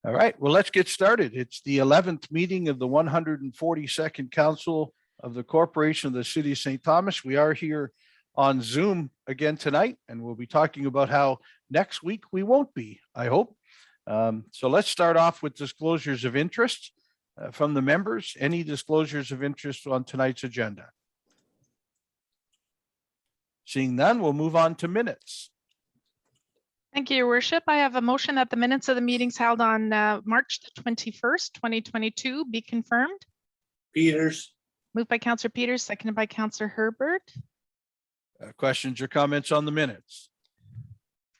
All right, well, let's get started. It's the 11th meeting of the 142nd Council of the Corporation of the City of St. Thomas. We are here on Zoom again tonight, and we'll be talking about how next week we won't be, I hope. So let's start off with disclosures of interest from the members. Any disclosures of interest on tonight's agenda? Seeing none, we'll move on to minutes. Thank you, Your Worship. I have a motion that the minutes of the meetings held on March 21st, 2022 be confirmed. Peters. Moved by Councillor Peters, seconded by Councillor Herbert. Questions or comments on the minutes?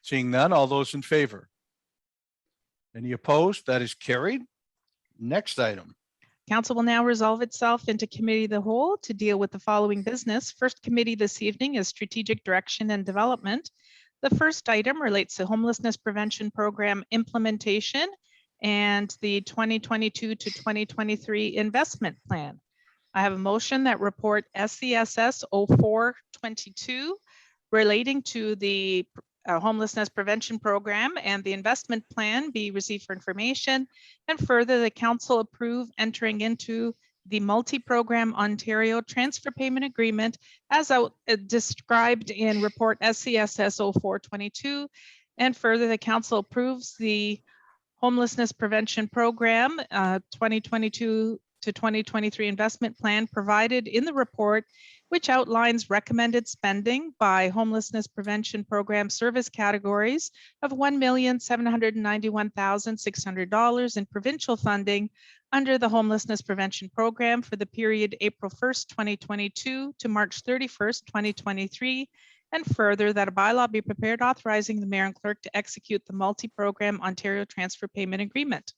Seeing none, all those in favor? Any opposed? That is carried. Next item. Council will now resolve itself into committee of the whole to deal with the following business. First committee this evening is Strategic Direction and Development. The first item relates to Homelessness Prevention Program implementation and the 2022 to 2023 investment plan. I have a motion that report SCSS 0422 relating to the Homelessness Prevention Program and the investment plan be received for information, and further the council approve entering into the multi-program Ontario transfer payment agreement as described in report SCSS 0422, and further the council approves the Homelessness Prevention Program 2022 to 2023 investment plan provided in the report, which outlines recommended spending by Homelessness Prevention Program service categories of $1,791,600 in provincial funding under the Homelessness Prevention Program for the period April 1st, 2022 to March 31st, 2023, and further that a bylaw be prepared authorizing the mayor and clerk to execute the multi-program Ontario transfer payment agreement.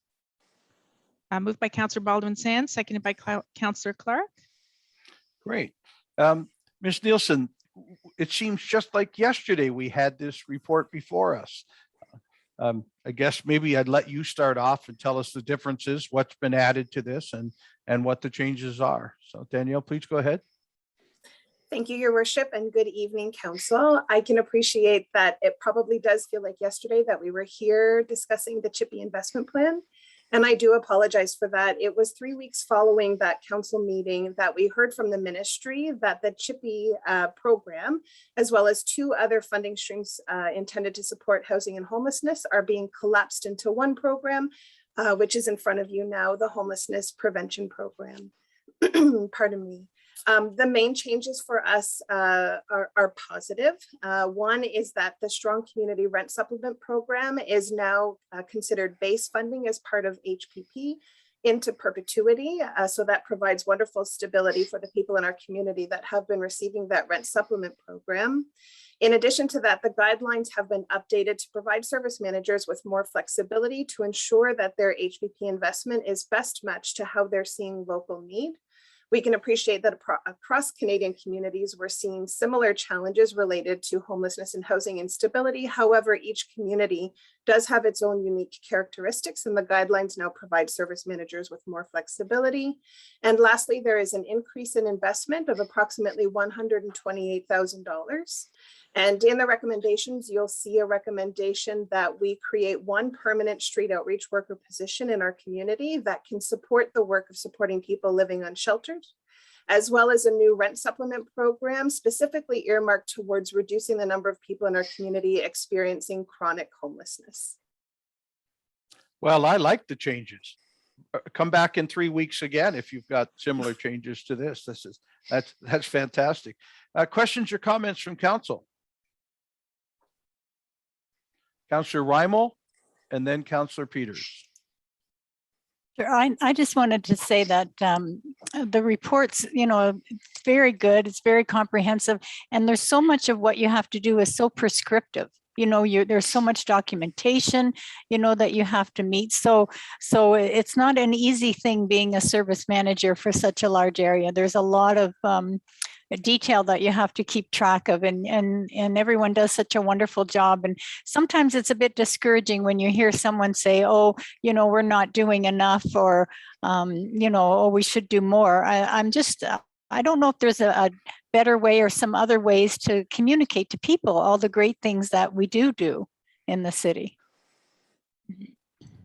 Moved by Councillor Baldwin-Sands, seconded by Councillor Clark. Great. Ms. Nielsen, it seems just like yesterday we had this report before us. I guess maybe I'd let you start off and tell us the differences, what's been added to this and what the changes are. So Danielle, please go ahead. Thank you, Your Worship, and good evening, Council. I can appreciate that it probably does feel like yesterday that we were here discussing the Chippy investment plan. And I do apologize for that. It was 3 weeks following that council meeting that we heard from the ministry that the Chippy program, as well as two other funding streams intended to support housing and homelessness, are being collapsed into one program, which is in front of you now, the Homelessness Prevention Program. Pardon me. The main changes for us are positive. One is that the Strong Community Rent Supplement Program is now considered base funding as part of HPP into perpetuity. So that provides wonderful stability for the people in our community that have been receiving that rent supplement program. In addition to that, the guidelines have been updated to provide service managers with more flexibility to ensure that their HPP investment is best matched to how they're seeing local need. We can appreciate that across Canadian communities, we're seeing similar challenges related to homelessness and housing instability. However, each community does have its own unique characteristics, and the guidelines now provide service managers with more flexibility. And lastly, there is an increase in investment of approximately $128,000. And in the recommendations, you'll see a recommendation that we create one permanent street outreach worker position in our community that can support the work of supporting people living unsheltered, as well as a new rent supplement program specifically earmarked towards reducing the number of people in our community experiencing chronic homelessness. Well, I like the changes. Come back in 3 weeks again if you've got similar changes to this. That's fantastic. Questions or comments from council? Councillor Reimel and then Councillor Peters. Sure. I just wanted to say that the reports, it's very good. It's very comprehensive. And there's so much of what you have to do is so prescriptive. There's so much documentation, that you have to meet. So it's not an easy thing being a service manager for such a large area. There's a lot of detail that you have to keep track of, and everyone does such a wonderful job. And sometimes it's a bit discouraging when you hear someone say, oh, we're not doing enough, or oh, we should do more. I don't know if there's a better way or some other ways to communicate to people all the great things that we do in the city.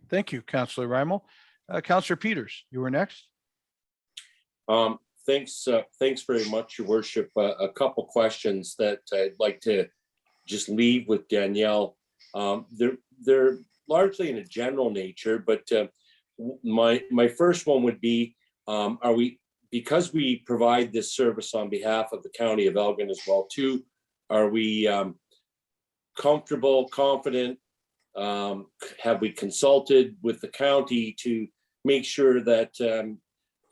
Thank you, Councillor Reimel. Councillor Peters, you were next. Thanks very much, Your Worship. A couple questions that I'd like to just leave with Danielle. They're largely in a general nature, but my first one would be, because we provide this service on behalf of the County of Elgin as well too, are we comfortable, confident? Have we consulted with the county to make sure that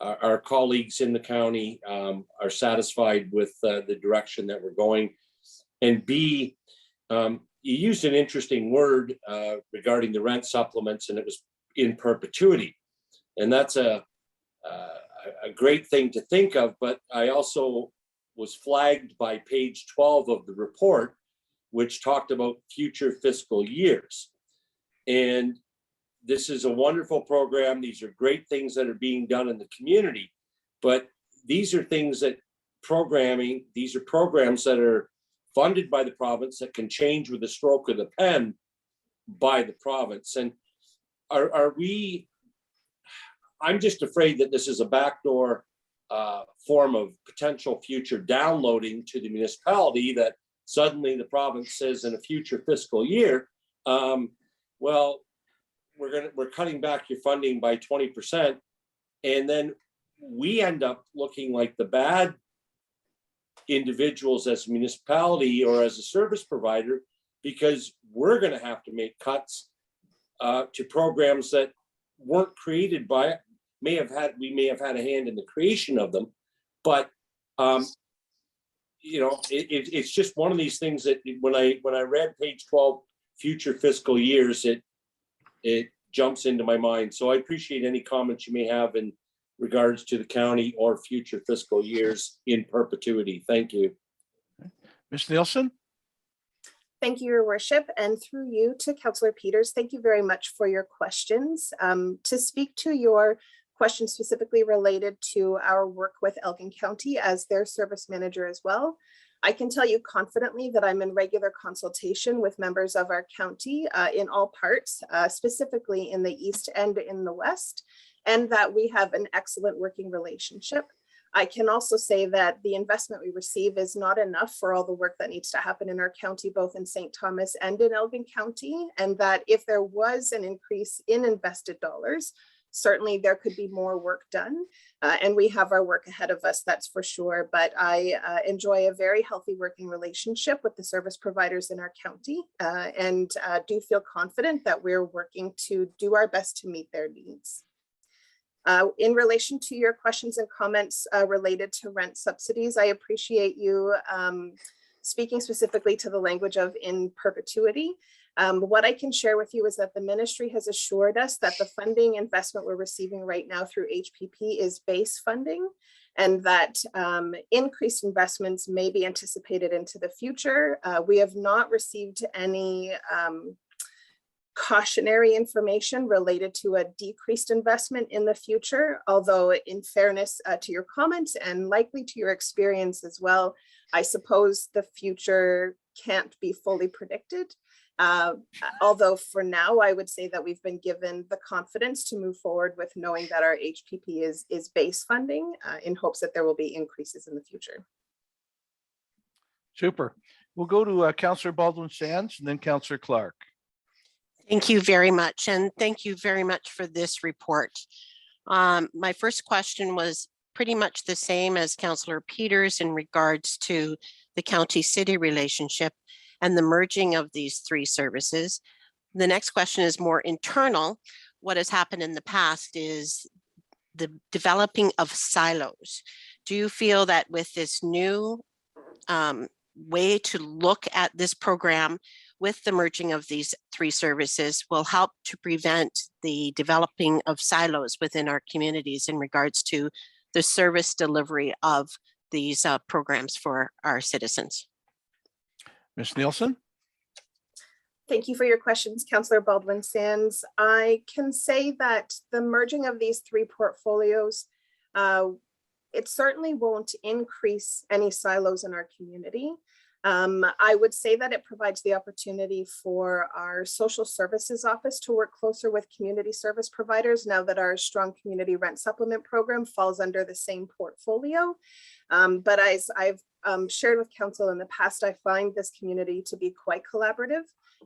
our colleagues in the county are satisfied with the direction that we're going? And B, you used an interesting word regarding the rent supplements, and it was in perpetuity. And that's a great thing to think of, but I also was flagged by page 12 of the report, which talked about future fiscal years. And this is a wonderful program. These are great things that are being done in the community, but these are things that these are programs that are funded by the province that can change with the stroke of the pen by the province. And I'm just afraid that this is a backdoor form of potential future downloading to the municipality, that suddenly the province says in a future fiscal year, well, we're cutting back your funding by 20%, and then we end up looking like the bad individuals as a municipality or as a service provider, because we're going to have to make cuts to programs that weren't created by, we may have had a hand in the creation of them, but it's just one of these things that when I read page 12, future fiscal years, it jumps into my mind. So I appreciate any comments you may have in regards to the county or future fiscal years in perpetuity. Thank you. Ms. Nielsen. Thank you, Your Worship, and through you to Councillor Peters, thank you very much for your questions. To speak to your question specifically related to our work with Elgin County as their service manager as well, I can tell you confidently that I'm in regular consultation with members of our county in all parts, specifically in the east and in the west, and that we have an excellent working relationship. I can also say that the investment we receive is not enough for all the work that needs to happen in our county, both in St. Thomas and in Elgin County, and that if there was an increase in invested dollars, certainly there could be more work done, and we have our work ahead of us, that's for sure. But I enjoy a very healthy working relationship with the service providers in our county, and do feel confident that we're working to do our best to meet their needs. In relation to your questions and comments related to rent subsidies, I appreciate you speaking specifically to the language of in perpetuity. What I can share with you is that the ministry has assured us that the funding investment we're receiving right now through HPP is base funding, and that increased investments may be anticipated into the future. We have not received any cautionary information related to a decreased investment in the future, although in fairness to your comments and likely to your experience as well, I suppose the future can't be fully predicted. Although for now, I would say that we've been given the confidence to move forward with knowing that our HPP is base funding in hopes that there will be increases in the future. Super. We'll go to Councillor Baldwin-Sands and then Councillor Clark. Thank you very much. And thank you very much for this report. My first question was pretty much the same as Councillor Peters in regards to the county-city relationship and the merging of these three services. The next question is more internal. What has happened in the past is the developing of silos. Do you feel that with this new way to look at this program with the merging of these three services will help to prevent the developing of silos within our communities in regards to the service delivery of these programs for our citizens? Ms. Nielsen. Thank you for your questions, Councillor Baldwin-Sands. I can say that the merging of these three portfolios, it certainly won't increase any silos in our community. I would say that it provides the opportunity for our social services office to work closer with community service providers now that our strong community rent supplement program falls under the same portfolio. But as I've shared with council in the past, I find this community to be quite collaborative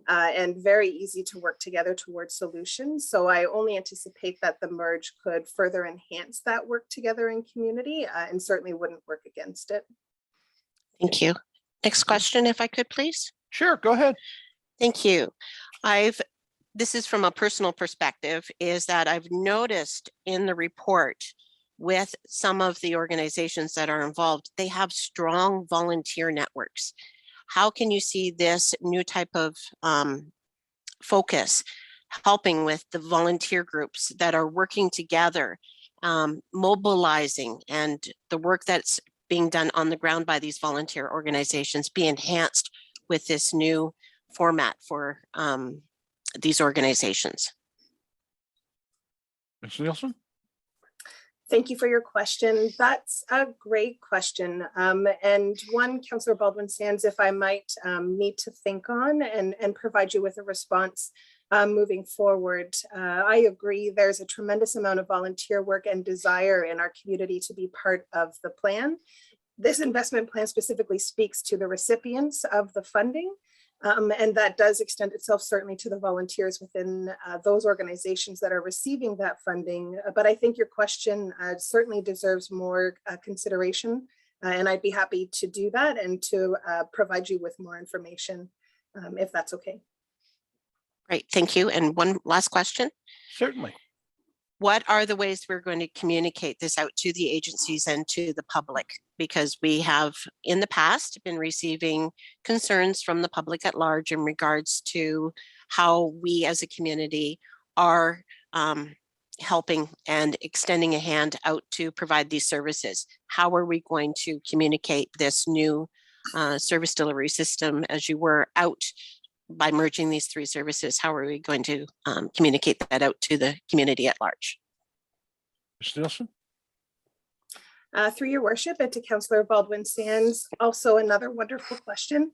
and very easy to work together towards solutions. So I only anticipate that the merge could further enhance that work together in community and certainly wouldn't work against it. Thank you. Next question, if I could, please. Sure, go ahead. Thank you. This is from a personal perspective, is that I've noticed in the report with some of the organizations that are involved, they have strong volunteer networks. How can you see this new type of focus helping with the volunteer groups that are working together, mobilizing, and the work that's being done on the ground by these volunteer organizations be enhanced with this new format for these organizations? Ms. Nielsen? Thank you for your question. That's a great question. And one, Councillor Baldwin-Sands, if I might need to think on and provide you with a response moving forward. I agree, there's a tremendous amount of volunteer work and desire in our community to be part of the plan. This investment plan specifically speaks to the recipients of the funding. And that does extend itself certainly to the volunteers within those organizations that are receiving that funding. But I think your question certainly deserves more consideration. And I'd be happy to do that and to provide you with more information if that's okay. Great, thank you. And one last question. Certainly. What are the ways we're going to communicate this out to the agencies and to the public? Because we have in the past been receiving concerns from the public at large in regards to how we as a community are helping and extending a hand out to provide these services. How are we going to communicate this new service delivery system as you were out by merging these three services? How are we going to communicate that out to the community at large? Ms. Nielsen? Through your worship, and to Councillor Baldwin-Sands, also another wonderful question.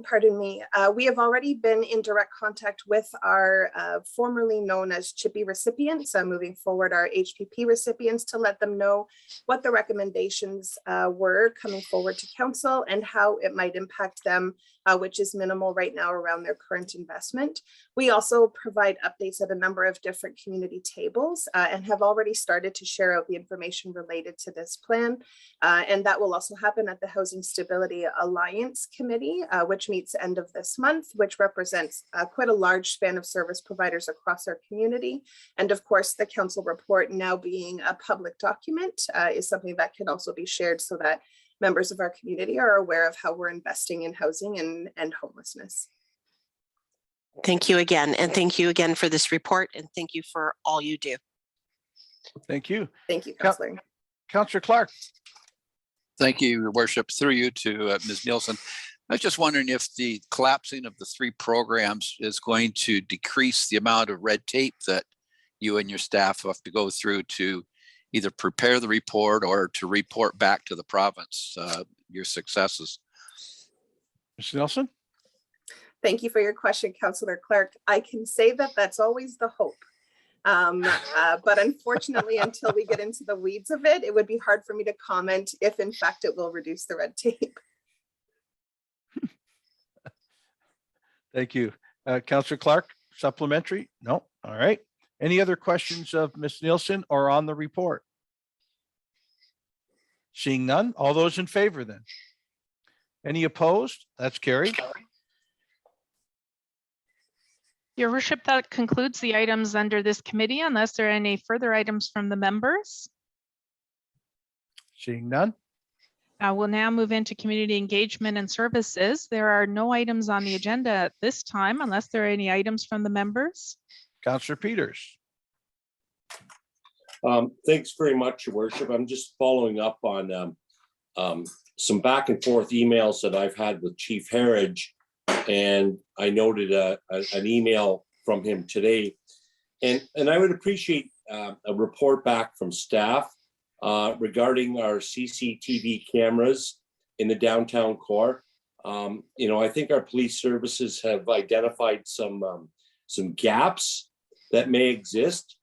Pardon me. We have already been in direct contact with our formerly known as CHIPPY recipients, moving forward our HPP recipients, to let them know what the recommendations were coming forward to council and how it might impact them, which is minimal right now around their current investment. We also provide updates at a number of different community tables and have already started to share out the information related to this plan. And that will also happen at the Housing Stability Alliance Committee, which meets end of this month, which represents quite a large span of service providers across our community. And of course, the council report, now being a public document, is something that can also be shared so that members of our community are aware of how we're investing in housing and homelessness. Thank you again. And thank you again for this report. And thank you for all you do. Thank you. Thank you, Councillor. Councillor Clark? Thank you, Your Worship. Through you to Ms. Nielsen. I was just wondering if the collapsing of the three programs is going to decrease the amount of red tape that you and your staff have to go through to either prepare the report or to report back to the province your successes. Ms. Nielsen? Thank you for your question, Councillor Clark. I can say that that's always the hope. But unfortunately, until we get into the weeds of it, it would be hard for me to comment if in fact it will reduce the red tape. Thank you. Councillor Clark, supplementary? No. All right. Any other questions of Ms. Nielsen or on the report? Seeing none, all those in favor then? Any opposed? That's carried. Your worship, that concludes the items under this committee, unless there are any further items from the members. Seeing none. We'll now move into community engagement and services. There are no items on the agenda at this time, unless there are any items from the members. Councillor Peters. Thanks very much, Your Worship. I'm just following up on some back and forth emails that I've had with Chief Harridge, and I noted an email from him today, and I would appreciate a report back from staff regarding our CCTV cameras in the downtown core. You know, I think our police services have identified some gaps that may exist.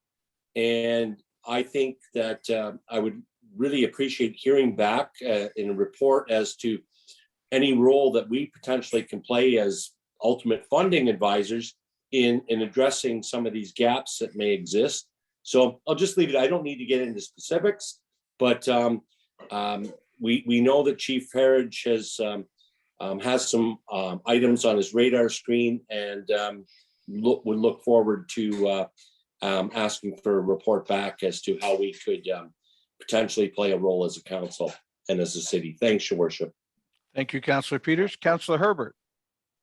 And I think that I would really appreciate hearing back in a report as to any role that we potentially can play as ultimate funding advisors in addressing some of these gaps that may exist. So I'll just leave it. I don't need to get into specifics, but we know that Chief Harridge has some items on his radar screen, and would look forward to asking for a report back as to how we could potentially play a role as a council and as a city. Thanks, Your Worship. Thank you, Councillor Peters. Councillor Herbert.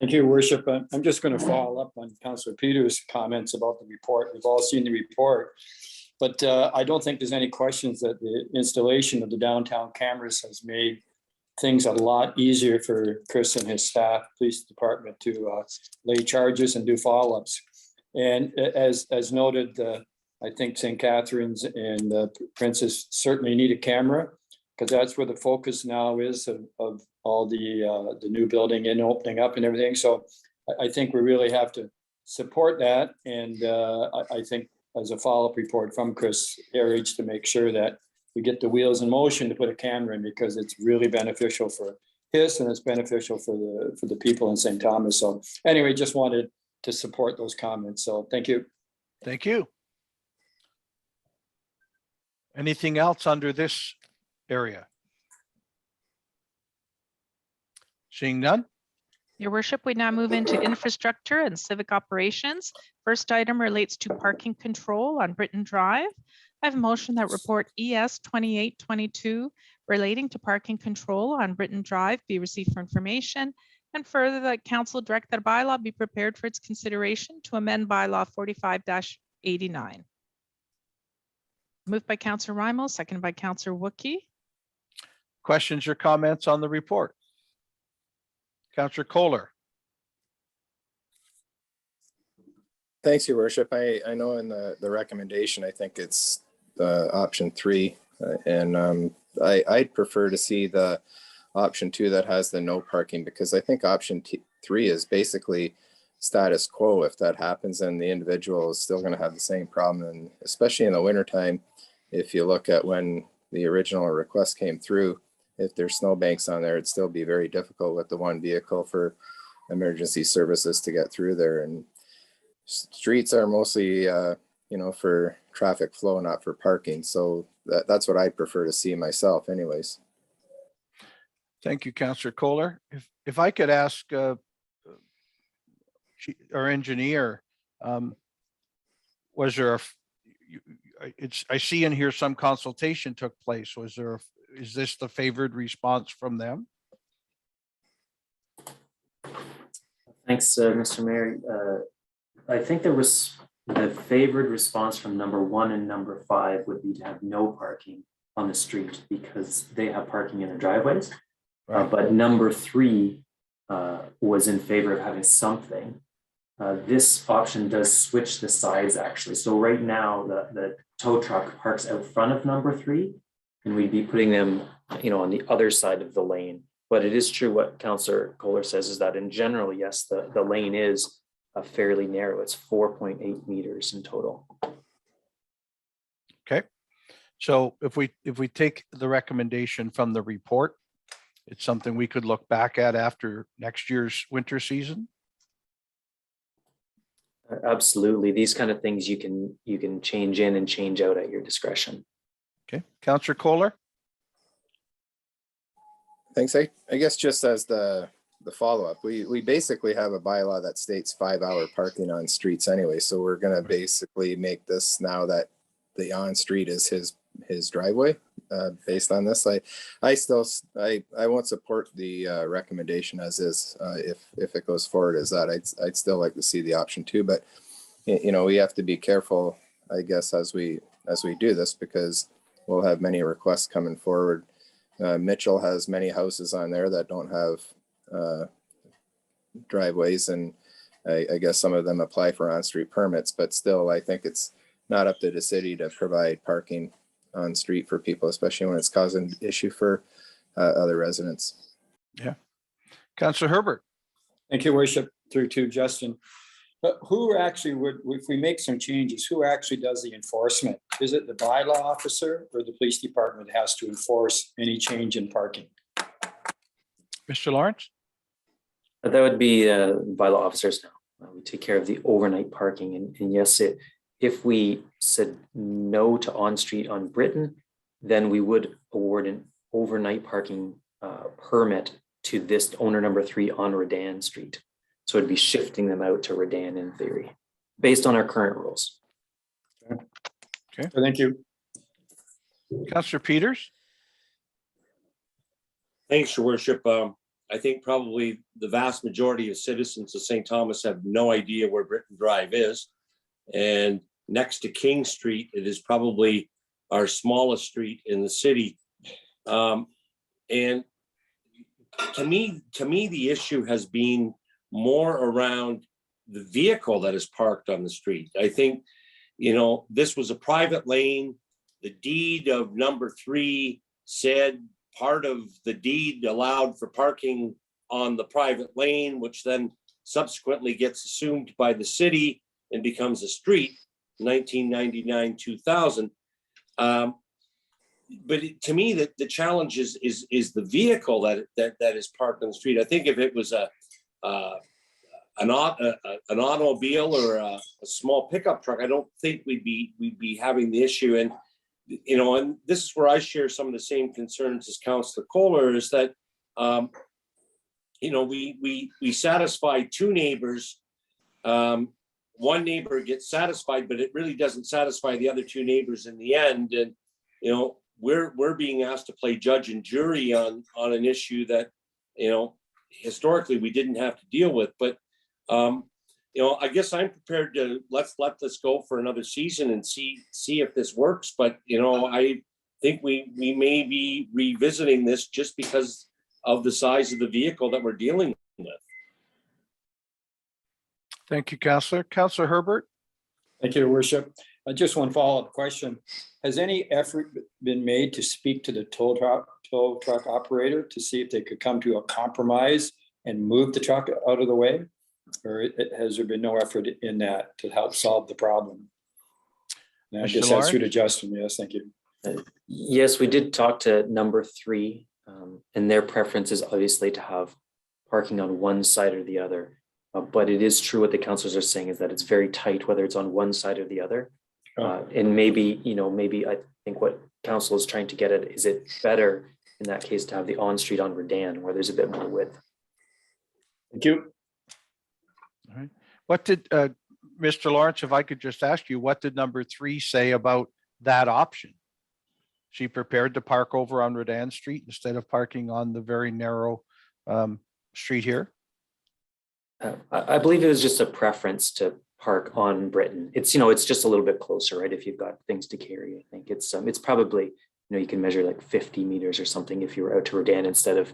Thank you, Your Worship. I'm just going to follow up on Councillor Peters' comments about the report. We've all seen the report, but I don't think there's any questions that the installation of the downtown cameras has made things a lot easier for Chris and his staff, police department, to lay charges and do follow-ups. And as noted, I think St. Catharines and Princess certainly need a camera, because that's where the focus now is of all the new building and opening up and everything. So I think we really have to support that. And I think as a follow-up report from Chris Harridge to make sure that we get the wheels in motion to put a camera in, because it's really beneficial for his and it's beneficial for the people in St. Thomas. So anyway, just wanted to support those comments. So thank you. Thank you. Anything else under this area? Seeing none? Your worship, we now move into infrastructure and civic operations. First item relates to parking control on Britton Drive. I have a motion that report ES 2822 relating to parking control on Britton Drive be received for information, and further that council direct that a bylaw be prepared for its consideration to amend bylaw 45-89. Moved by Councillor Rimo, seconded by Councillor Wookie. Questions or comments on the report? Councillor Kohler. Thanks, Your Worship. I know in the recommendation, I think it's option 3, and I'd prefer to see the option 2 that has the no parking, because I think option 3 is basically status quo. If that happens, then the individual is still going to have the same problem, and especially in the wintertime, if you look at when the original request came through, if there's snowbanks on there, it'd still be very difficult with the one vehicle for emergency services to get through there. And streets are mostly, for traffic flow, not for parking. So that's what I prefer to see myself anyways. Thank you, Councillor Kohler. If I could ask our engineer, was there I see in here some consultation took place. Is this the favored response from them? Thanks, Mr. Mayor. I think there was the favored response from number 1 and number 5 would be to have no parking on the street because they have parking in their driveways. Right. But number 3 was in favor of having something. This option does switch the sides actually. So right now the tow truck parks out front of number 3, and we'd be putting them, on the other side of the lane. But it is true what Councillor Kohler says is that in general, yes, the lane is fairly narrow. It's 4.8 meters in total. Okay, so if we take the recommendation from the report, it's something we could look back at after next year's winter season. Absolutely, these kind of things you can change in and change out at your discretion. Okay, Councillor Kohler. Thanks. I guess just as the follow-up, we basically have a bylaw that states 5-hour parking on streets anyway. So we're going to basically make this now that the on-street is his driveway based on this. I won't support the recommendation as is if it goes forward as that. I'd still like to see the option 2, but we have to be careful, I guess, as we do this, because we'll have many requests coming forward. Mitchell has many houses on there that don't have driveways, and I guess some of them apply for on-street permits, but still I think it's not up to the city to provide parking on street for people, especially when it's causing issue for other residents. Yeah. Councillor Herbert. Thank you, Worship, through to Justin. But who actually would, if we make some changes, who actually does the enforcement? Is it the bylaw officer or the police department has to enforce any change in parking? Mr. Lawrence. That would be bylaw officers now. We take care of the overnight parking, and yes, if we said no to on-street on Britton, then we would award an overnight parking permit to this owner number 3 on Redan Street. So it'd be shifting them out to Redan in theory, based on our current rules. Okay. Thank you. Councillor Peters. Thanks, Your Worship. I think probably the vast majority of citizens of St. Thomas have no idea where Britton Drive is. And next to King Street, it is probably our smallest street in the city. And to me, the issue has been more around the vehicle that is parked on the street. I think, this was a private lane. The deed of number 3 said part of the deed allowed for parking on the private lane, which then subsequently gets assumed by the city and becomes a street, 1999-2000. But to me, the challenge is the vehicle that is parked on the street. I think if it was an automobile or a small pickup truck, I don't think we'd be having the issue. And and this is where I share some of the same concerns as Councillor Kohler, is that we satisfy 2 neighbors. One neighbor gets satisfied, but it really doesn't satisfy the other 2 neighbors in the end. And we're being asked to play judge and jury on an issue that historically we didn't have to deal with. But I guess I'm prepared to let's let this go for another season and see if this works. But I think we may be revisiting this just because of the size of the vehicle that we're dealing with. Thank you, Councillor. Councillor Herbert. Thank you, Your Worship. Just one follow-up question. Has any effort been made to speak to the tow truck operator to see if they could come to a compromise and move the truck out of the way? Or has there been no effort in that to help solve the problem? And I guess that's through to Justin. Yes, thank you. Yes, we did talk to number 3, and their preference is obviously to have parking on one side or the other. But it is true what the councillors are saying is that it's very tight, whether it's on one side or the other. And maybe I think what council is trying to get at, is it better in that case to have the on-street on Redan where there's a bit more width? Thank you. All right. What did, Mr. Lawrence, if I could just ask you, what did number 3 say about that option? She prepared to park over on Redan Street instead of parking on the very narrow street here? I believe it was just a preference to park on Britton. It's just a little bit closer, right? If you've got things to carry, I think it's probably, you can measure like 50 meters or something if you were out to Redan instead of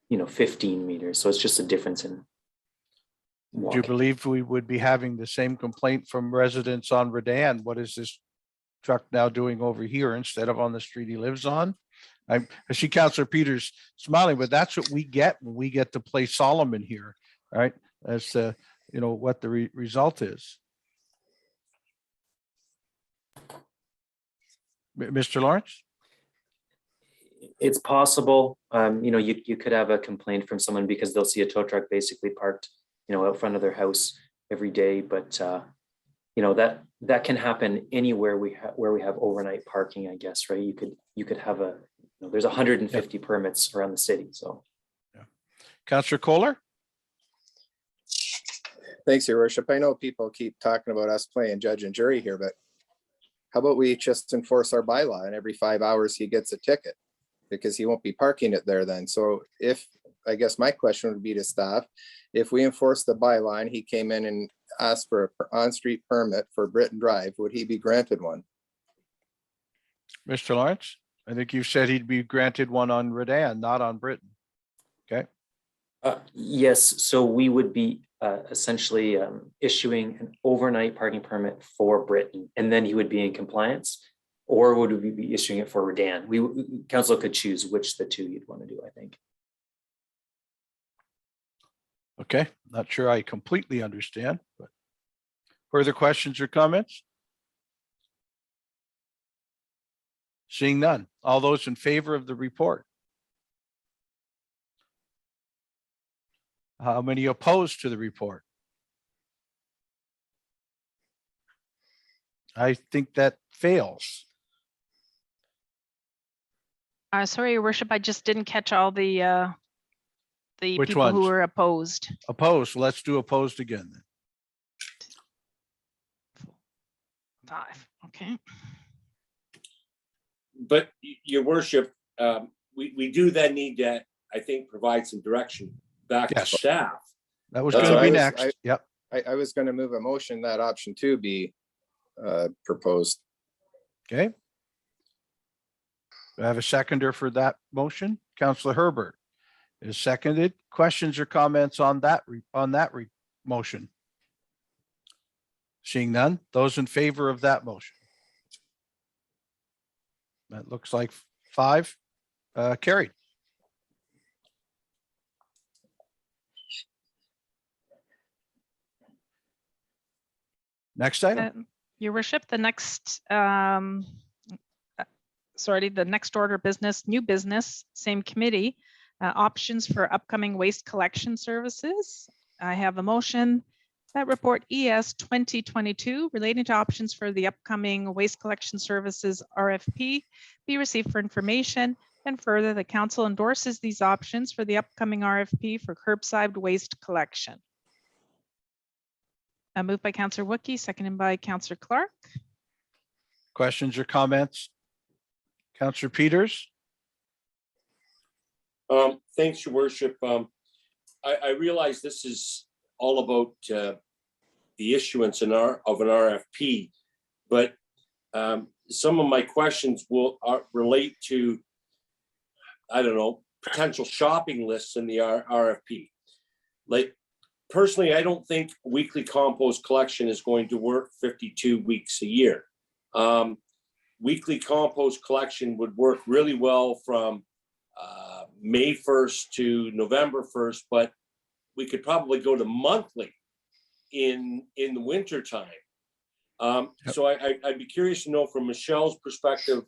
15 meters. So it's just a difference in walking. Do you believe we would be having the same complaint from residents on Redan? What is this truck now doing over here instead of on the street he lives on? I see Councillor Peters smiling, but that's what we get when we get to play Solomon here, right? As to what the result is. Mr. Lawrence? It's possible, you could have a complaint from someone because they'll see a tow truck basically parked, out front of their house every day. But, that can happen anywhere where we have overnight parking, I guess, right? You could have there's 150 permits around the city, so. Yeah. Councillor Kohler? Thanks, Your Worship. I know people keep talking about us playing judge and jury here, but how about we just enforce our bylaw and every 5 hours he gets a ticket because he won't be parking it there then. So I guess my question would be to staff, if we enforce the bylaw and he came in and asked for an on-street permit for Britton Drive, would he be granted one? Mr. Lawrence, I think you said he'd be granted one on Redan, not on Britton. Okay. Yes, so we would be essentially issuing an overnight parking permit for Britton, and then he would be in compliance, or would we be issuing it for Redan? Council could choose which the 2 you'd want to do, I think. Okay, not sure I completely understand, but further questions or comments? Seeing none. All those in favor of the report? How many opposed to the report? I think that fails. Sorry, Your Worship, I just didn't catch all the Which people who ones? were opposed. Opposed. Let's do opposed again then. 5, okay. But your worship, we do then need to, I think, provide some direction back to Yes. staff. That was That's going to what be I was- next. Yep. I was gonna move a motion that option 2 be proposed. Okay. Do I have a seconder for that motion? Councillor Herbert is seconded. Questions or comments on that motion? Seeing none. Those in favor of that motion? That looks like 5 carried. Next item. Your Worship, the next, the next order of business, new business, same committee, options for upcoming waste collection services. I have a motion that report ES 2022 relating to options for the upcoming waste collection services RFP be received for information, and further the council endorses these options for the upcoming RFP for curbside waste collection. Moved by Councillor Wookie, seconded by Councillor Clark. Questions or comments? Councillor Peters? Thanks, your worship. I realize this is all about the issuance of an RFP, but some of my questions will relate to, I don't know, potential shopping lists in the RFP. Like, personally, I don't think weekly compost collection is going to work 52 weeks a year. Weekly compost collection would work really well from May 1st to November 1st, but we could probably go to monthly in the winter time. So I'd be curious to know from Michelle's perspective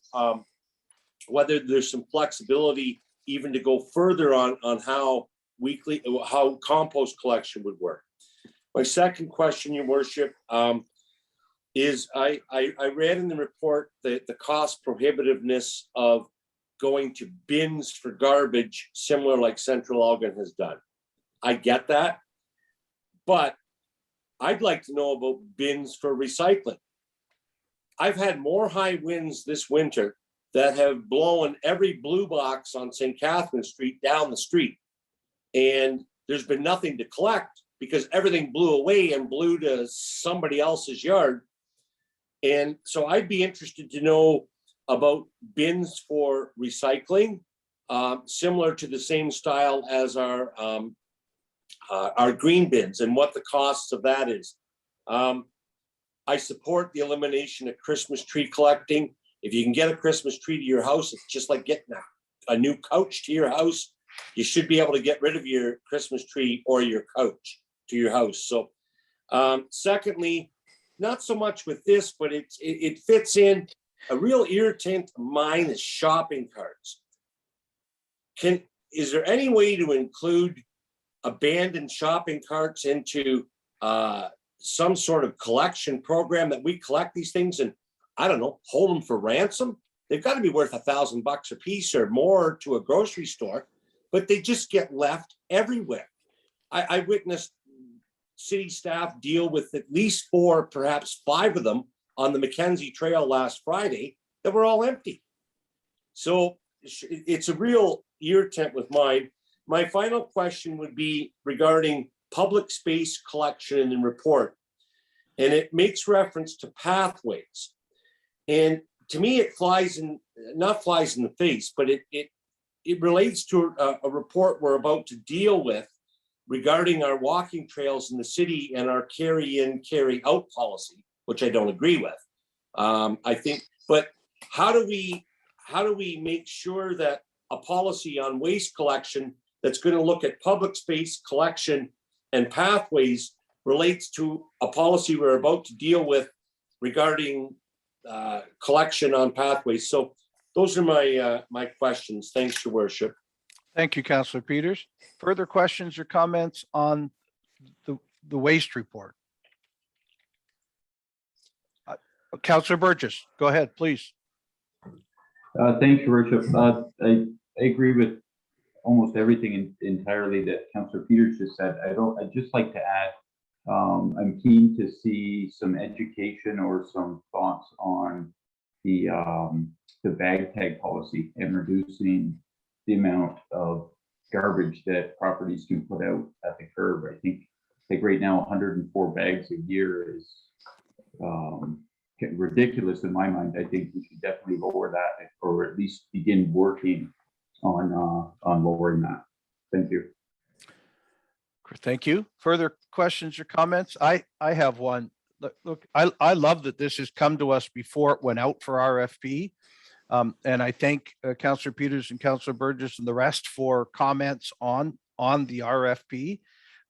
whether there's some flexibility even to go further on how compost collection would work. My second question, your worship, is I read in the report that the cost prohibitiveness of going to bins for garbage, similar like Central Elgin has done. I get that, but I'd like to know about bins for recycling. I've had more high winds this winter that have blown every blue box on St. Catherine Street down the street. And there's been nothing to collect because everything blew away and blew to somebody else's yard. And so I'd be interested to know about bins for recycling, similar to the same style as our green bins and what the costs of that is. I support the elimination of Christmas tree collecting. If you can get a Christmas tree to your house, it's just like getting a new couch to your house. You should be able to get rid of your Christmas tree or your couch to your house. So secondly, not so much with this, but it fits in. A real irritant of mine is shopping carts. Is there any way to include abandoned shopping carts into some sort of collection program that we collect these things and, I don't know, hold them for ransom? They've got to be worth $1,000 a piece or more to a grocery store, but they just get left everywhere. I witnessed city staff deal with at least 4, perhaps 5 of them on the Mackenzie Trail last Friday that were all empty. So it's a real irritant with mine. My final question would be regarding public space collection in the report. And it makes reference to pathways. And to me, it not flies in the face, but it relates to a report we're about to deal with regarding our walking trails in the city and our carry in, carry out policy, which I don't agree with. I think, but how do we make sure that a policy on waste collection that's going to look at public space collection and pathways relates to a policy we're about to deal with regarding collection on pathways. So those are my questions. Thanks, Your Worship. Thank you, Councillor Peters. Further questions or comments on the waste report? Councillor Burgess, go ahead, please. Thanks, Your Worship. I agree with almost everything entirely that Councillor Peters just said. I'd just like to add, I'm keen to see some education or some thoughts on the bag tag policy and reducing the amount of garbage that properties can put out at the curb. I think like right now, 104 bags a year is ridiculous in my mind. I think we should definitely lower that, or at least begin working on lowering that. Thank you. Thank you. Further questions or comments? I have one. Look, I love that this has come to us before it went out for RFP. And I thank Councillor Peters and Councillor Burgess and the rest for comments on the RFP,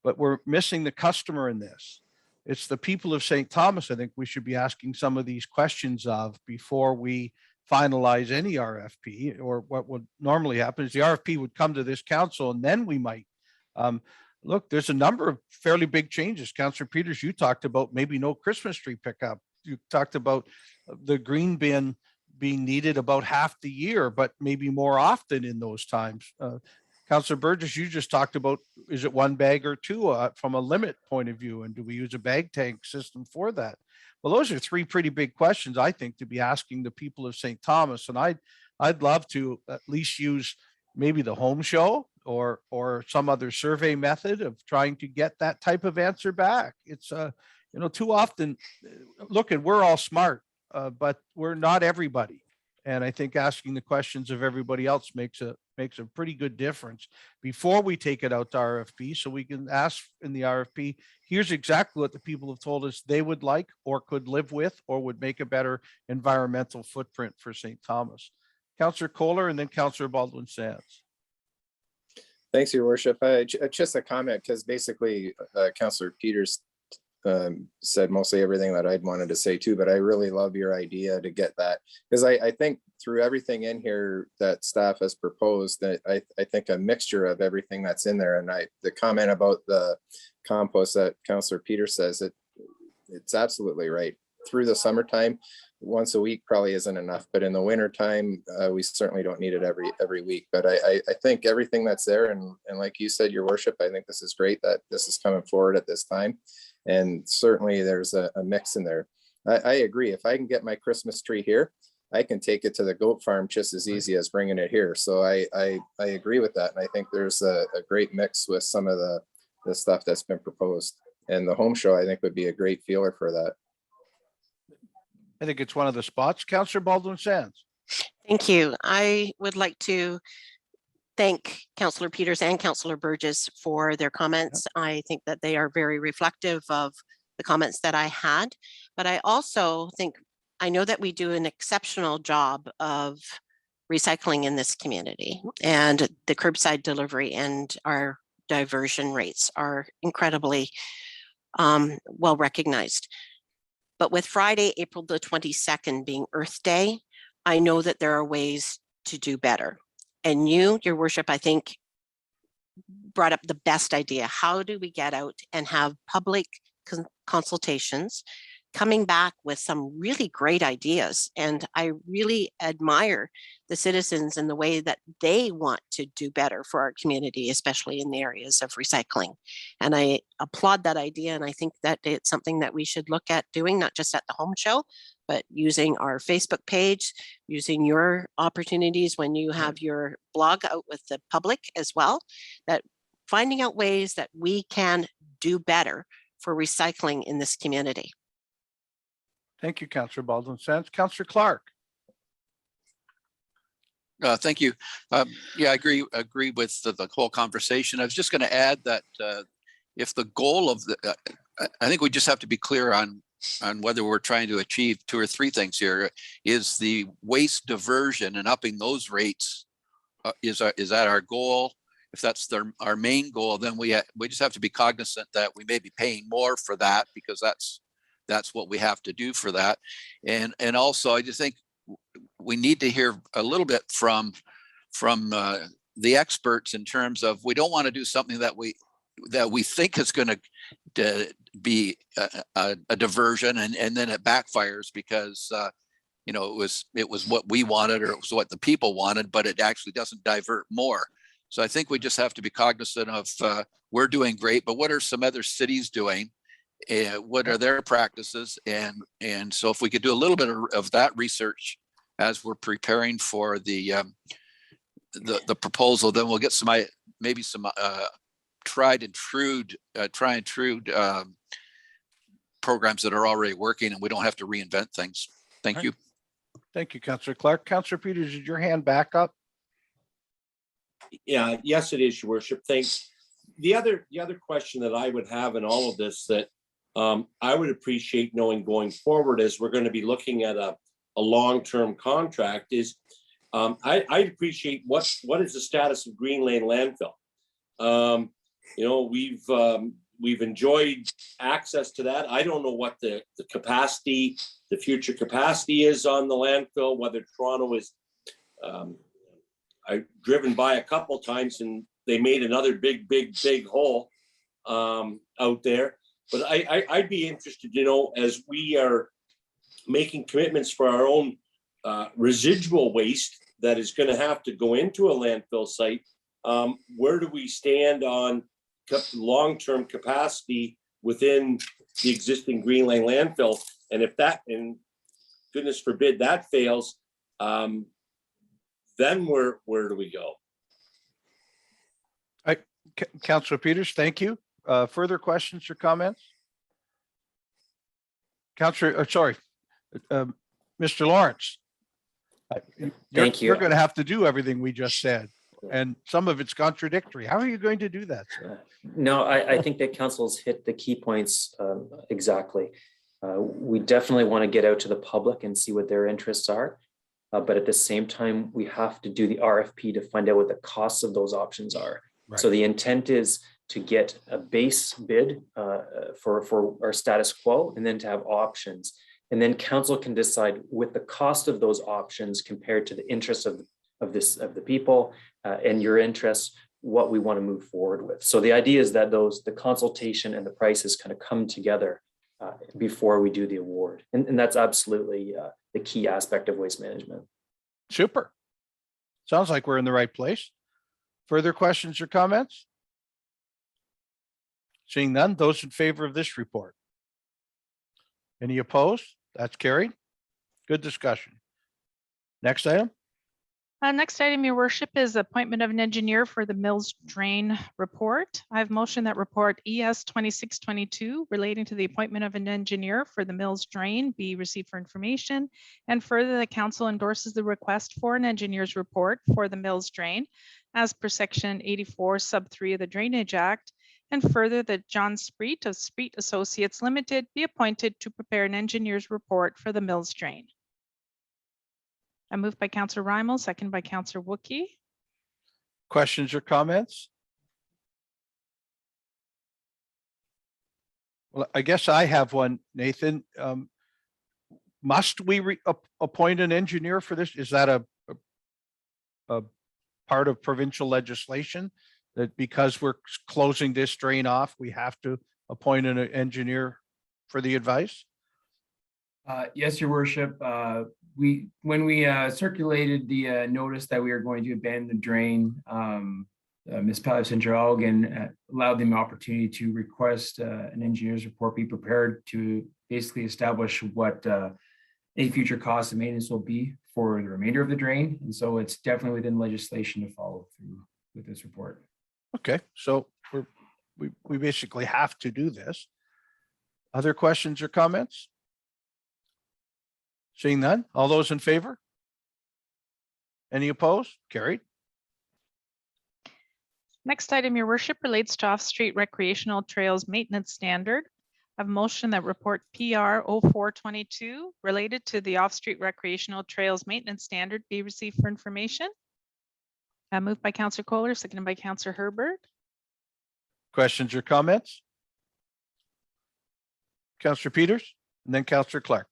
but we're missing the customer in this. It's the people of St. Thomas, I think we should be asking some of these questions of before we finalize any RFP, or what would normally happen is the RFP would come to this council and then we might. Look, there's a number of fairly big changes. Councillor Peters, you talked about maybe no Christmas tree pickup. You talked about the green bin being needed about half the year, but maybe more often in those times. Councillor Burgess, you just talked about, is it one bag or two from a limit point of view? And do we use a bag tank system for that? Well, those are three pretty big questions, I think, to be asking the people of St. Thomas. And I'd love to at least use maybe the home show or some other survey method of trying to get that type of answer back. It's too often, look, and we're all smart, but we're not everybody. And I think asking the questions of everybody else makes a pretty good difference before we take it out to RFP, so we can ask in the RFP, here's exactly what the people have told us they would like or could live with or would make a better environmental footprint for St. Thomas. Councillor Kohler and then Councillor Baldwin-Sands. Thanks, Your Worship. Just a comment, because basically Councillor Peters said mostly everything that I'd wanted to say too, but I really love your idea to get that, because I think through everything in here that staff has proposed, that I think a mixture of everything that's in there, and the comment about the compost that Councillor Peters says, it's absolutely right. Through the summertime, once a week probably isn't enough, but in the winter time, we certainly don't need it every week. But I think everything that's there, and like you said, Your Worship, I think this is great that this is coming forward at this time. And certainly there's a mix in there. I agree. If I can get my Christmas tree here, I can take it to the goat farm just as easy as bringing it here. So I agree with that. And I think there's a great mix with some of the stuff that's been proposed. And the home show, I think, would be a great feeler for that. I think it's one of the spots. Councillor Baldwin-Sands. Thank you. I would like to thank Councillor Peters and Councillor Burgess for their comments. I think that they are very reflective of the comments that I had, but I also think, I know that we do an exceptional job of recycling in this community, and the curbside delivery and our diversion rates are incredibly well recognized. But with Friday, April the 22nd being Earth Day, I know that there are ways to do better. And you, Your Worship, I think brought up the best idea. How do we get out and have public consultations, coming back with some really great ideas? And I really admire the citizens and the way that they want to do better for our community, especially in the areas of recycling. And I applaud that idea. And I think that it's something that we should look at doing, not just at the home show, but using our Facebook page, using your opportunities when you have your blog out with the public as well, that finding out ways that we can do better for recycling in this community. Thank you, Councillor Baldwin-Sands. Councillor Clark. Thank you. Yeah, I agree with the whole conversation. I was just going to add that if the goal of I think we just have to be clear on whether we're trying to achieve two or three things here. Is the waste diversion and upping those rates, is that our goal? our main goal, then we just have to be cognizant that we may be paying more for that because that's what we have to do for that. And also, I just think we need to hear a little bit from the experts in terms of, we don't want to do something that we think is going to be a diversion and then it backfires because it was what we wanted, or it was what the people wanted, but it actually doesn't divert more. So I think we just have to be cognizant of we're doing great, but what are some other cities doing? What are their practices? And so if we could do a little bit of that research as we're preparing for the proposal, then we'll get maybe some tried and true programs that are already working, and we don't have to reinvent things. Thank you. Thank you, Councillor Clark. Councillor Peters, is your hand back up? Yeah, yes, it is, Your Worship. Thanks. The other question that I would have in all of this that I would appreciate knowing going forward as we're going to be looking at a long-term contract is I'd appreciate what is the status of Green Lane landfill. We've enjoyed access to that. I don't know what the capacity, the future capacity is on the landfill, whether Toronto is, I've driven by a couple times and they made another big hole out there. But I'd be interested to know, as we are making commitments for our own residual waste that is going to have to go into a landfill site, where do we stand on long-term capacity within the existing Green Lane landfill? And if that, and goodness forbid, that fails, then where do we go? Councillor Peters, thank you. Further questions or comments? Mr. Lawrence. Thank you. You're going to have to do everything we just said, and some of it's contradictory. How are you going to do that, sir? No, I think that council's hit the key points exactly. We definitely want to get out to the public and see what their interests are. But at the same time, we have to do the RFP to find out what the costs of those options are. Right. So the intent is to get a base bid for our status quo, and then to have options. And then council can decide with the cost of those options compared to the interests of the people and your interests, what we want to move forward with. So the idea is that the consultation and the prices kind of come together before we do the award. And that's absolutely the key aspect of waste management. Super. Sounds like we're in the right place. Further questions or comments? Seeing none, those in favor of this report? Any opposed? That's carried. Good discussion. Next item. Next item, Your Worship, is appointment of an engineer for the Mills Drain report. I have motion that report ES 2622 relating to the appointment of an engineer for the Mills Drain be received for information, and further the council endorses the request for an engineer's report for the Mills Drain as per section 84 sub 3 of the Drainage Act, and further that John Spreet of Spreet Associates Limited be appointed to prepare an engineer's report for the Mills Drain. I moved by Councillor Reimel, second by Councillor Wookie. Questions or comments? Well, I guess I have one, Nathan. Must we appoint an engineer for this? Is that a part of provincial legislation that because we're closing this drain off, we have to appoint an engineer for the advice? Yes, Your Worship. When we circulated the notice that we are going to abandon the drain, Municipal Election Elgin allowed them the opportunity to request an engineer's report be prepared to basically establish what any future costs and maintenance will be for the remainder of the drain. And so it's definitely within legislation to follow through with this report. Okay, so we basically have to do this. Other questions or comments? Seeing none, all those in favor? Any opposed? Carried. Next item, Your Worship, relates to off-street recreational trails maintenance standard. I have a motion that report PR 0422 related to the off-street recreational trails maintenance standard be received for information. Moved by Counselor Kohler, seconded by Counselor Herbert. Questions or comments? Counselor Peters and then Counselor Clark.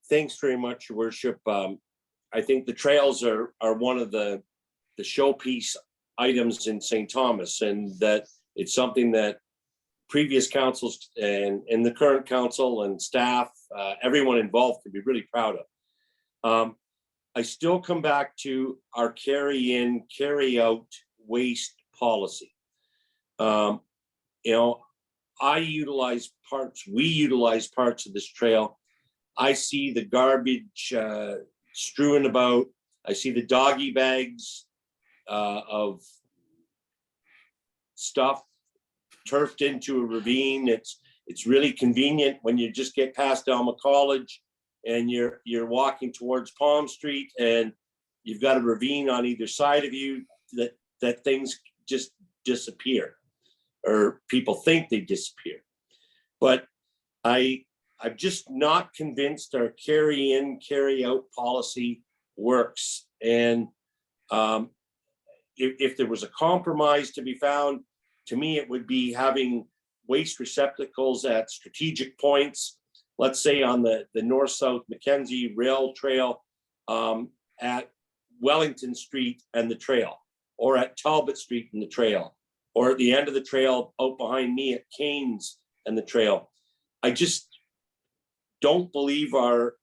Thanks very much, Your Worship. I think the trails are one of the showpiece items in St. Thomas, and that it's something that previous councils and the current council and staff, everyone involved can be really proud of. I still come back to our carry in, carry out waste policy. You know, we utilize parts of this trail. I see the garbage strewn about. I see the doggy bags of stuff turfed into a ravine. It's really convenient when you just get past Alma College and you're walking towards Palm Street and you've got a ravine on either side of you that things just disappear, or people think they disappear. But I'm just not convinced our carry in, carry out policy works. And if there was a compromise to be found, to me, it would be having waste receptacles at strategic points, let's say on the north-south Mackenzie Rail Trail, at Wellington Street and the trail, or at Talbot Street and the trail, or at the end of the trail out behind me at Canes and the trail. I just don't believe our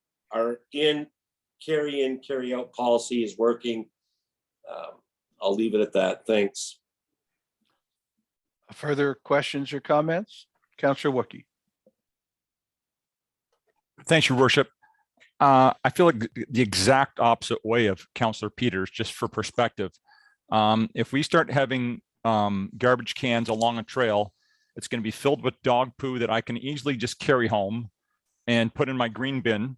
carry in, carry out policy is working. I'll leave it at that. Thanks. Further questions or comments? Counselor Wookie. Thanks, Your Worship. I feel like the exact opposite way of Counselor Peters, just for perspective. If we start having garbage cans along a trail, it's going to be filled with dog poo that I can easily just carry home and put in my green bin.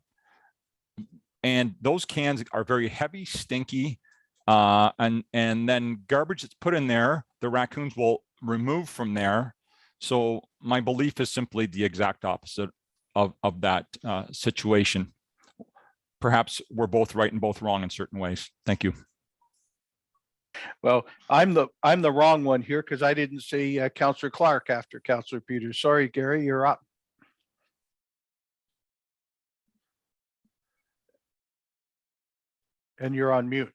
And those cans are very heavy, stinky, and then garbage that's put in there, the raccoons will remove from there. So my belief is simply the exact opposite of that situation. Perhaps we're both right and both wrong in certain ways. Thank you. Well, I'm the wrong one here because I didn't say Counselor Clark after Counselor Peters. Sorry, Gary, you're up. And you're on mute.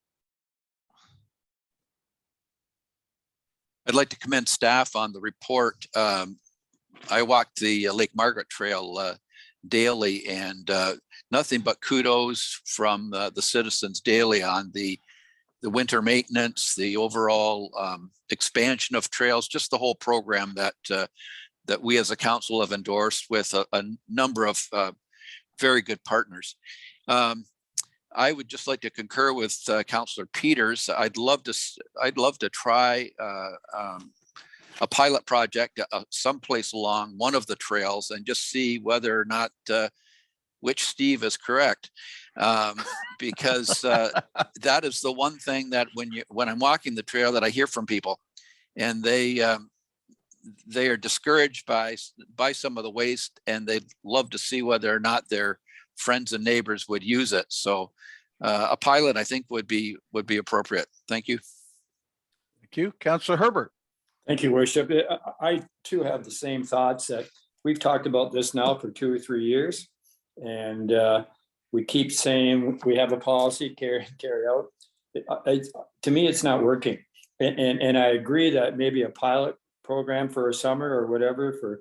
I'd like to commend staff on the report. I walked the Lake Margaret Trail daily, and nothing but kudos from the citizens daily on the winter maintenance, the overall expansion of trails, just the whole program that we as a council have endorsed with a number of very good partners. I would just like to concur with Councillor Peters. I'd love to try a pilot project someplace along one of the trails and just see whether or not which Steve is correct, because that is the one thing that when I'm walking the trail that I hear from people, and they are discouraged by some of the waste, and they'd love to see whether or not their friends and neighbors would use it. So a pilot, I think, would be appropriate. Thank you. Thank you, Councillor Herbert. Thank you, Worship. I too have the same thoughts that we've talked about this now for 2 or 3 years. And we keep saying we have a policy, carry out. To me, it's not working. And I agree that maybe a pilot program for a summer or whatever for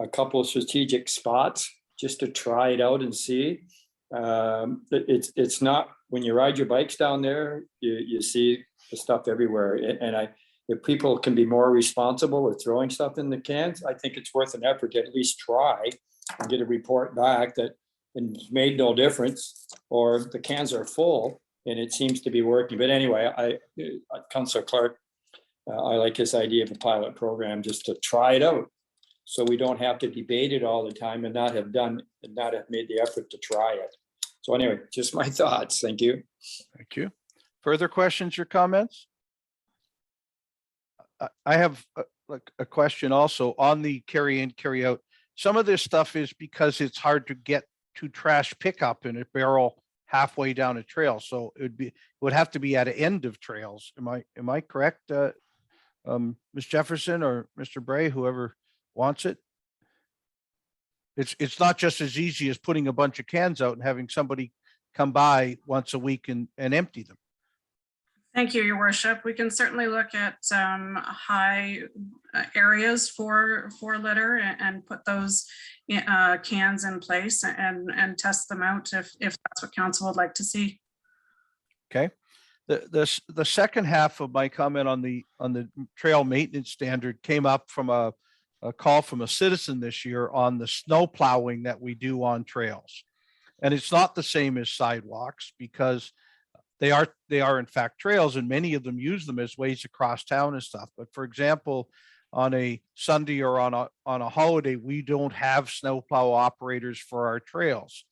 a couple of strategic spots, just to try it out and see. It's not, when you ride your bikes down there, you see the stuff everywhere. And if people can be more responsible with throwing stuff in the cans, I think it's worth an effort to at least try and get a report back that it's made no difference, or the cans are full and it seems to be working. But anyway, Councillor Clark, I like this idea of a pilot program just to try it out, so we don't have to debate it all the time and not have made the effort to try it. So anyway, just my thoughts. Thank you. Thank you. Further questions or comments? I have a question also on the carry in, carry out. Some of this stuff is because it's hard to get to trash pickup in a barrel halfway down a trail. So it would have to be at an end of trails. Am I correct? Ms. Jefferson or Mr. Bray, whoever wants it. It's not just as easy as putting a bunch of cans out and having somebody come by once a week and empty them. Thank you, Your Worship. We can certainly look at high areas for litter and put those cans in place and test them out if that's what council would like to see. Okay. The second half of my comment on the trail maintenance standard came up from a call from a citizen this year on the snow plowing that we do on trails. And it's not the same as sidewalks because they are in fact trails, and many of them use them as ways across town and stuff. But for example, on a Sunday or on a holiday, we don't have snowplow operators for our trails.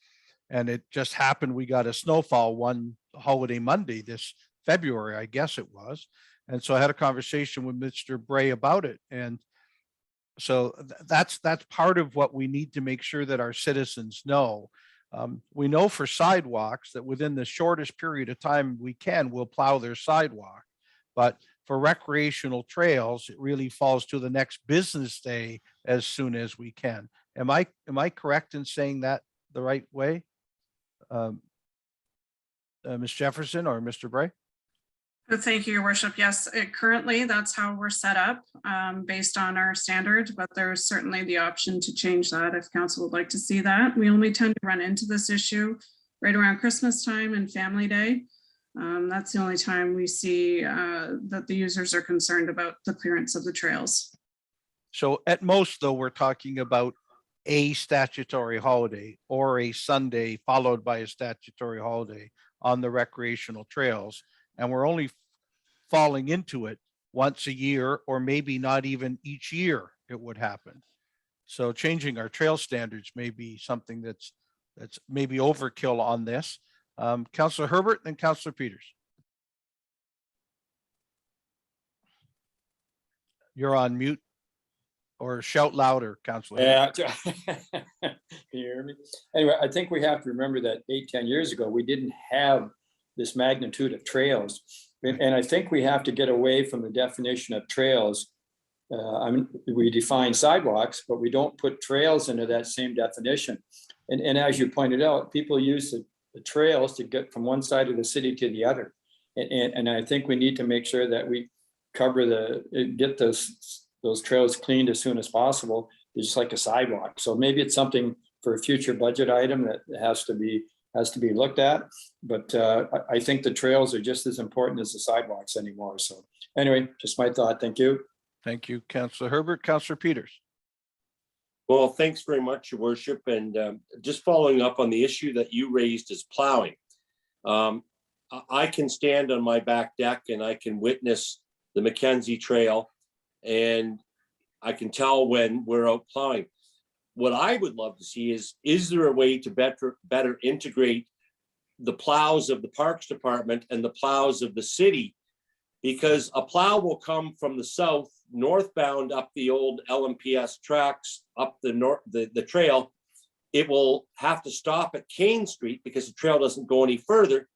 And it just happened we got a snowfall one holiday Monday this February, I guess it was. And so I had a conversation with Mr. Bray about it. And so that's part of what we need to make sure that our citizens know. We know for sidewalks that within the shortest period of time we'll plow their sidewalk. But for recreational trails, it really falls to the next business day as soon as we can. Am I correct in saying that the right way? Ms. Jefferson or Mr. Bray? Thank you, Your Worship. Yes, currently that's how we're set up based on our standard, but there's certainly the option to change that if council would like to see that. We only tend to run into this issue right around Christmas time and Family Day. That's the only time we see that the users are concerned about the clearance of the trails. So at most, though, we're talking about a statutory holiday or a Sunday followed by a statutory holiday on the recreational trails. And we're only falling into it once a year, or maybe not even each year it would happen. So changing our trail standards may be something that's maybe overkill on this. Councillor Herbert and Councillor Peters. You're on mute, or shout louder, Councillor. Yeah. Can you hear me? Anyway, I think we have to remember that 8-10 years ago, we didn't have this magnitude of trails. And I think we have to get away from the definition of trails. We define sidewalks, but we don't put trails into that same definition. And as you pointed out, people use the trails to get from one side of the city to the other. And I think we need to make sure that we get those trails cleaned as soon as possible, just like a sidewalk. So maybe it's something for a future budget item that has to be looked at. But I think the trails are just as important as the sidewalks anymore. So anyway, just my thought. Thank you. Thank you, Councillor Herbert. Councillor Peters. Well, thanks very much, Your Worship. And just following up on the issue that you raised is plowing. I can stand on my back deck and I can witness the Mackenzie Trail, and I can tell when we're out plowing. What I would love to see is there a way to better integrate the plows of the Parks Department and the plows of the city? Because a plow will come from the south, northbound up the old LMPS tracks, up the trail. It will have to stop at Kane Street because the trail doesn't go any further.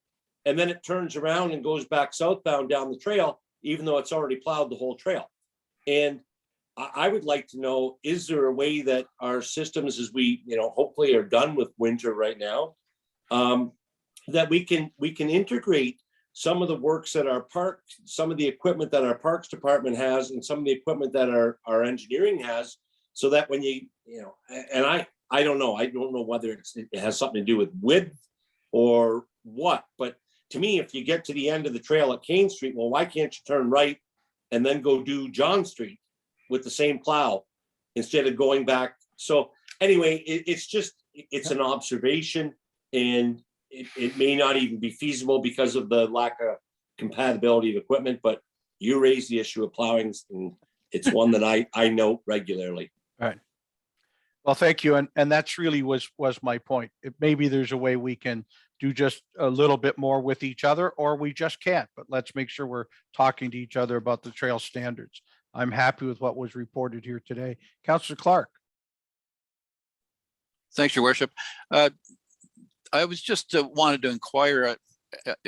And then it turns around and goes back southbound down the trail, even though it's already plowed the whole trail. And I would like to know, is there a way that our systems, as we, hopefully are done with winter right now, that we can integrate some of the works that our park, some of the equipment that our Parks Department has, and some of the equipment that our engineering has, so that when and I don't know whether it has something to do with width or what, but to me, if you get to the end of the trail at Kane Street, well, why can't you turn right and then go do John Street with the same plow instead of going back? So anyway, it's an observation, and it may not even be feasible because of the lack of compatibility of equipment, but you raise the issue of plowing, and it's one that I note regularly. All right. Well, thank you. And that's really was my point. Maybe there's a way we can do just a little bit more with each other, or we just can't, but let's make sure we're talking to each other about the trail standards. I'm happy with what was reported here today. Councillor Clark. Thanks, Your Worship. I was just wanted to inquire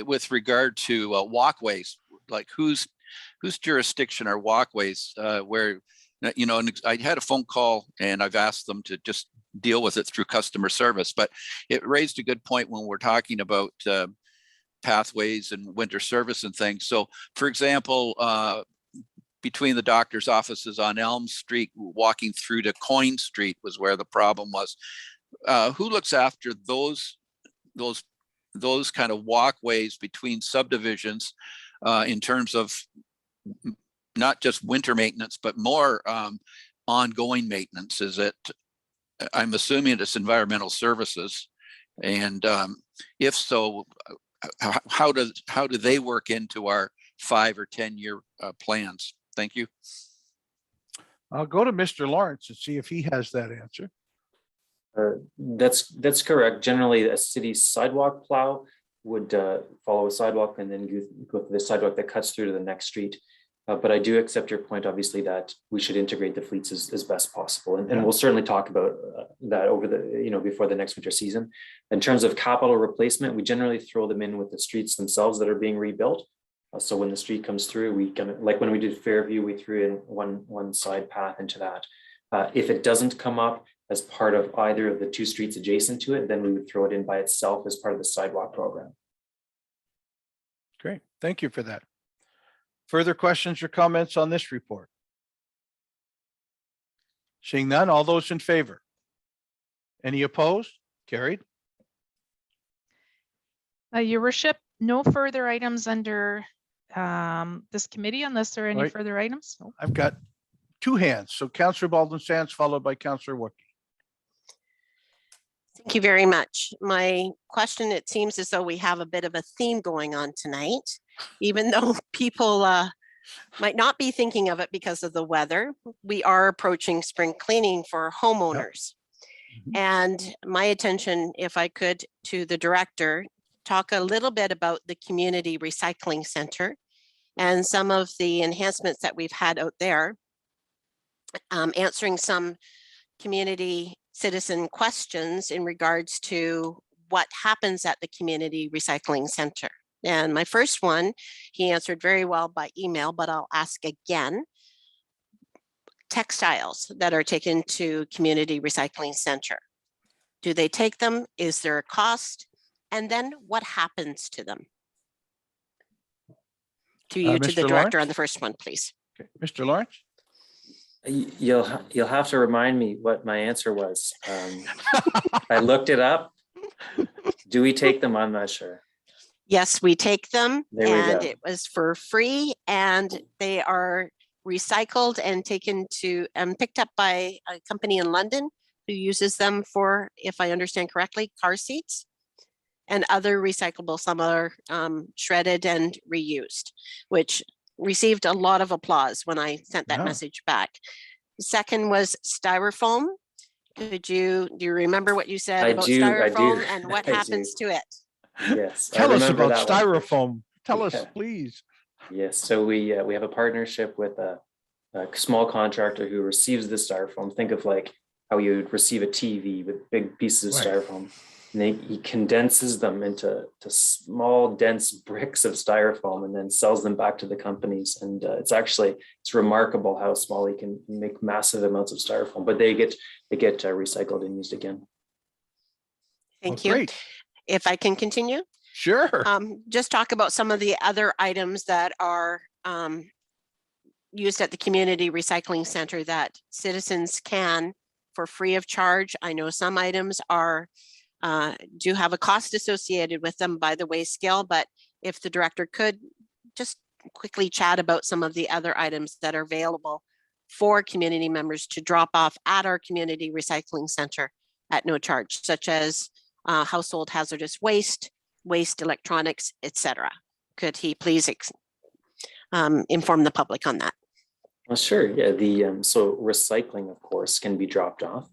with regard to walkways, like whose jurisdiction are walkways where, you know, and I had a phone call and I've asked them to just deal with it through customer service, but it raised a good point when we're talking about pathways and winter service and things. So for example, between the doctor's offices on Elm Street, walking through to Coyne Street was where the problem was. Who looks after those kind of walkways between subdivisions in terms of not just winter maintenance, but more ongoing maintenance? Is it, I'm assuming it's environmental services. And if so, how do they work into our 5 or 10 year plans? Thank you. I'll go to Mr. Lawrence and see if he has that answer. That's correct. Generally, a city sidewalk plow would follow a sidewalk and then go through the sidewalk that cuts through to the next street. But I do accept your point, obviously, that we should integrate the fleets as best possible. And we'll certainly talk about that over before the next winter season. In terms of capital replacement, we generally throw them in with the streets themselves that are being rebuilt. So when the street comes through, we can, like when we did Fairview, we threw in one side path into that. If it doesn't come up as part of either of the 2 streets adjacent to it, then we would throw it in by itself as part of the sidewalk program. Great, thank you for that. Further questions or comments on this report? Seeing none, all those in favor? Any opposed? Carried. Your worship, no further items under this committee unless there are any Right. further items. No. I've got 2 hands. So Councillor Baldwin Sands followed by Councillor Wookie. Thank you very much. My question, it seems as though we have a bit of a theme going on tonight, even though people might not be thinking of it because of the weather. We are approaching spring cleaning for homeowners. Yep. And my attention, if I could, to the director, talk a little bit about the Community Recycling Center and some of the enhancements that we've had out there, answering some community citizen questions in regards to what happens at the Community Recycling Center. And my first one, he answered very well by email, but I'll ask again. Textiles that are taken to Community Recycling Center. Do they take them? Is there a cost? And then what happens to them? To you, to the Mr. director Lawrence? on the first one, please. Okay. Mr. Lawrence? You'll have to remind me what my answer was. I looked it up. Do we take them? I'm not sure. Yes, we take them, There we and go. it was for free, and they are recycled and taken to picked up by a company in London who uses them for, if I understand correctly, car seats and other recyclable. Some are shredded and reused, which received a lot of applause when I sent that Yeah. message back. The second was styrofoam. Do you remember what you said I about do, styrofoam and what I do. happens to it? Yes. I Tell us remember about that one. styrofoam. Tell us, Yeah. please. Yes, so we have a partnership with a small contractor who receives the styrofoam. Think of like how you would receive a TV with big pieces of Right. styrofoam. And he condenses them into small, dense bricks of styrofoam and then sells them back to the companies. And it's remarkable how small he can make massive amounts of styrofoam, but they get recycled and used again. Thank Well, you. great. If I can continue. Sure. Just talk about some of the other items that are used at the Community Recycling Center that citizens can for free of charge. I know some items are do have a cost associated with them by the weigh scale, but if the director could just quickly chat about some of the other items that are available for community members to drop off at our Community Recycling Center at no charge, such as household hazardous waste, waste electronics, etc. Could he please inform the public on that? Well, sure. Yeah. So recycling, of course, can be dropped off.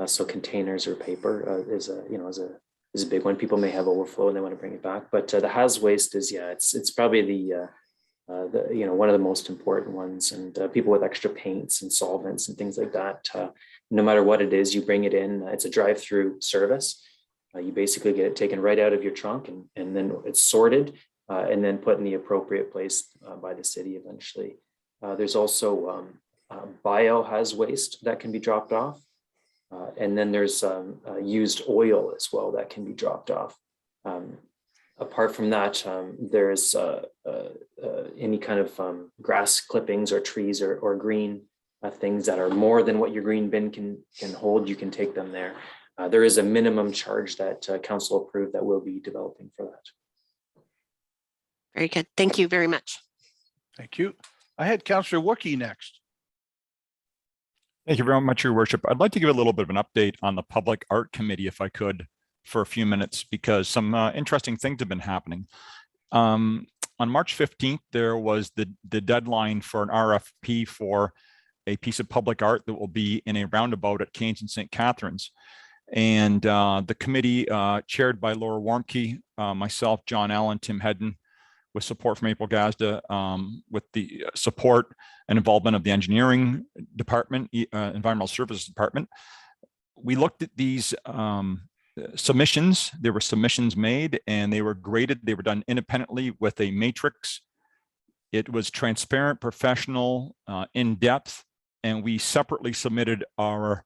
So containers or paper is a big one. People may have overflow and they want to bring it back. But the haz waste is, it's probably the one of the most important ones. And people with extra paints and solvents and things like that, no matter what it is, you bring it in. It's a drive-through service. You basically get it taken right out of your trunk and then it's sorted and then put in the appropriate place by the city eventually. There's also biohazard waste that can be dropped off. And then there's used oil as well that can be dropped off. Apart from that, there's any kind of grass clippings or trees or green things that are more than what your green bin can hold. You can take them there. There is a minimum charge that council approved that we'll be developing for that. Very good. Thank you very much. Thank you. I had Councillor Wookie next. Thank you very much, Your Worship. I'd like to give a little bit of an update on the Public Art Committee, if I could, for a few minutes, because some interesting things have been happening. On March 15th, there was the deadline for an RFP for a piece of public art that will be in a roundabout at Keynes and St. Catharines. And the committee, chaired by Laura Warmke, myself, John Allen, Tim Hedden, with support from April Gazda, with the support and involvement of the engineering department, environmental services department. We looked at these submissions. There were submissions made and they were graded. They were done independently with a matrix. It was transparent, professional, in depth, and we separately submitted our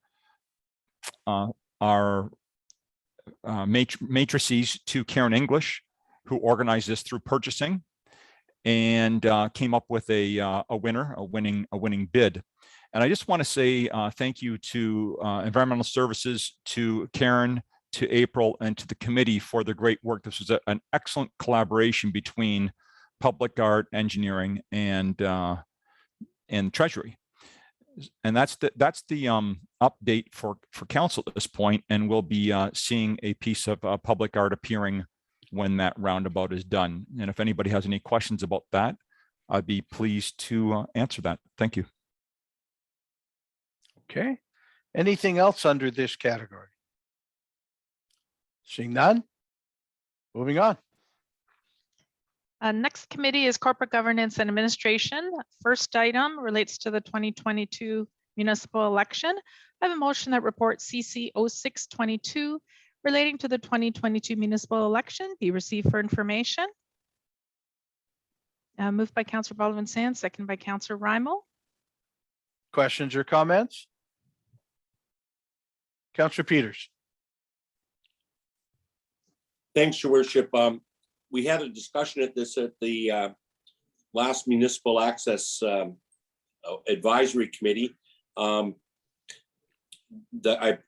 matrices to Karen English, who organized this through purchasing, and came up with a winning bid. And I just want to say thank you to Environmental Services, to Karen, to April, and to the committee for the great work. This was an excellent collaboration between public art, engineering, and treasury. And that's the update for council at this point, and we'll be seeing a piece of public art appearing when that roundabout is done. And if anybody has any questions about that, I'd be pleased to answer that. Thank you. Okay. Anything else under this category? Seeing none, moving on. Next committee is Corporate Governance and Administration. First item relates to the 2022 municipal election. I have a motion that report CC 0622 relating to the 2022 municipal election be received for information. Moved by Councillor Baldwin-Sands, second by Councillor Rymal. Questions or comments? Councillor Peters. Thanks, Your Worship. We had a discussion at the last Municipal Access Advisory Committee. I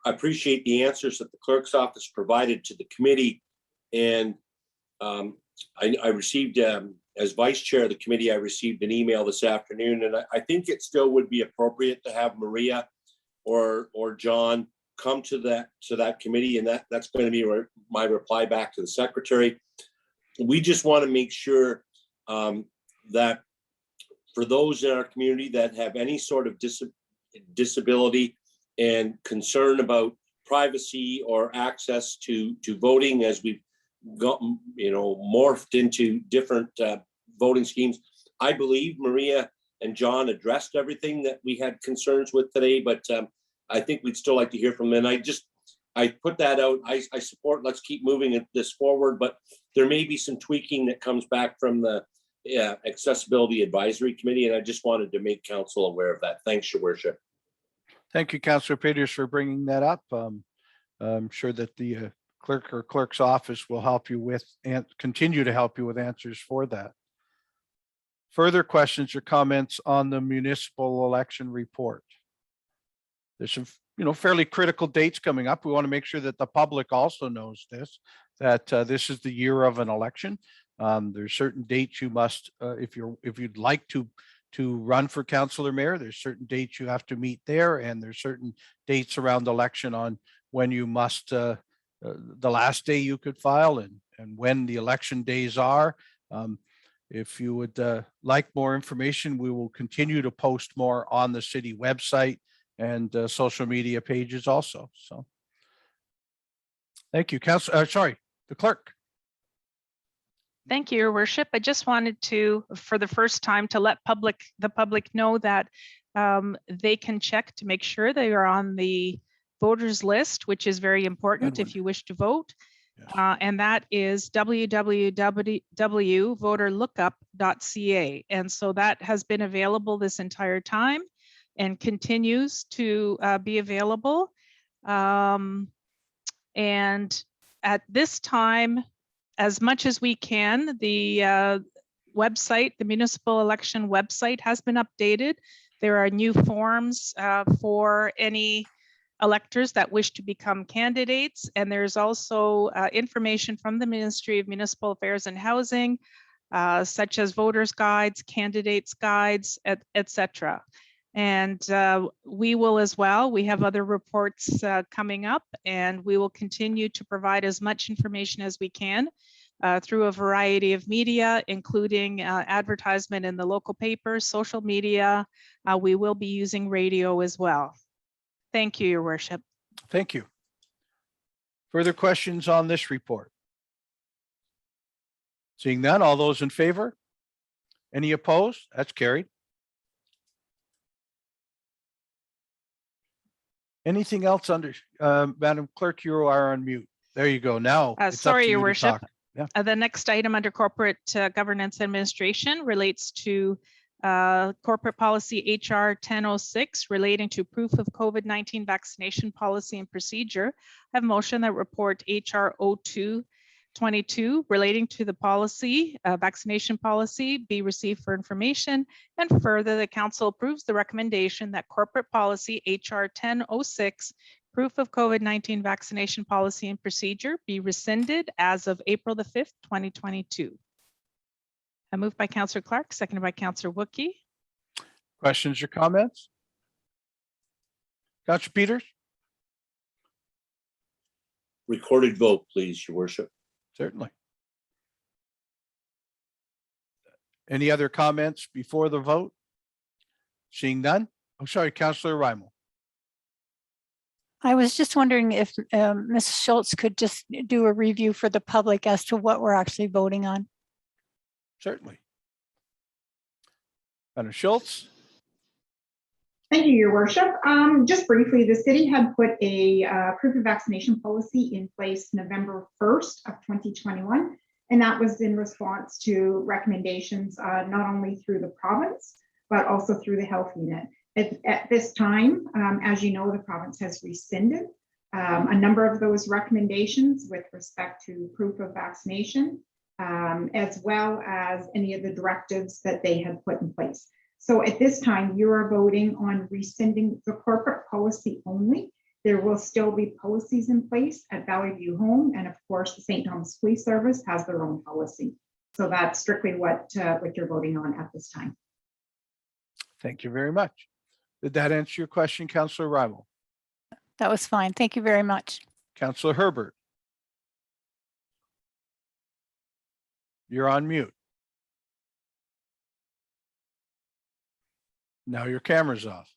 appreciate the answers that the clerk's office provided to the committee, and I received, as vice chair of the committee, I received an email this afternoon, and I think it still would be appropriate to have Maria or John come to that committee, and that's going to be my reply back to the secretary. We just want to make sure that for those in our community that have any sort of disability and concern about privacy or access to voting, as we've got, morphed into different voting schemes. I believe Maria and John addressed everything that we had concerns with today, but I think we'd still like to hear from them. And I put that out. I support, let's keep moving this forward, but there may be some tweaking that comes back from the Accessibility Advisory Committee, and I just wanted to make council aware of that. Thanks, Your Worship. Thank you, Councillor Peters, for bringing that up. I'm sure that the clerk or clerk's office will help you with and continue to help you with answers for that. Further questions or comments on the municipal election report? There's some, fairly critical dates coming up. We want to make sure that the public also knows this, that this is the year of an election. There's certain dates you must, if you'd like to run for council or mayor, there's certain dates you have to meet there, and there's certain dates around the election on when you must, the last day you could file and when the election days are. If you would like more information, we will continue to post more on the city website and social media pages also. So thank you, the clerk. Thank you, Your Worship. I just wanted to, for the first time, to let the public know that they can check to make sure they are on the voters list, which is very important if you wish to vote. And that is www.voterlookup.ca. And so that has been available this entire time and continues to be available. And at this time, as much as we can, the website, the municipal election website has been updated. There are new forms for any electors that wish to become candidates. And there's also information from the Ministry of Municipal Affairs and Housing, such as voters guides, candidates guides, etc. And we will as well. We have other reports coming up, and we will continue to provide as much information as we can through a variety of media, including advertisement in the local papers, social media. We will be using radio as well. Thank you, Your Worship. Thank you. Further questions on this report? Seeing none, all those in favor? Any opposed? That's carried. Anything else under, Madam Clerk, you are on mute. There you go. Now. it's up Sorry, to Your you to Worship. talk. Yeah. The next item under corporate governance administration relates to corporate policy HR 1006 relating to proof of COVID-19 vaccination policy and procedure. I have a motion that report HR 0222 relating to the policy, vaccination policy, be received for information, and further the council approves the recommendation that corporate policy HR 1006 proof of COVID-19 vaccination policy and procedure be rescinded as of April the 5th, 2022. I moved by Councillor Clark, seconded by Councillor Wookie. Questions or comments? Councillor Peters? Recorded vote, please, Your Worship. Certainly. Any other comments before the vote? Seeing none? I'm sorry, Councillor Reimel. I was just wondering if Ms. Schultz could just do a review for the public as to what we're actually voting on. Certainly. Madam Schultz? Thank you, Your Worship. Just briefly, the city had put a proof of vaccination policy in place November 1st of 2021, and that was in response to recommendations not only through the province, but also through the health unit. At this time, as you know, the province has rescinded a number of those recommendations with respect to proof of vaccination, as well as any of the directives that they had put in place. So at this time, you are voting on rescinding the corporate policy only. There will still be policies in place at Valley View Home, and of course, the St. Thomas Police Service has their own policy. So that's strictly what you're voting on at this time. Thank you very much. Did that answer your question, Councillor Reimel? That was fine. Thank you very much. Councillor Herbert? You're on mute. Now your camera's off.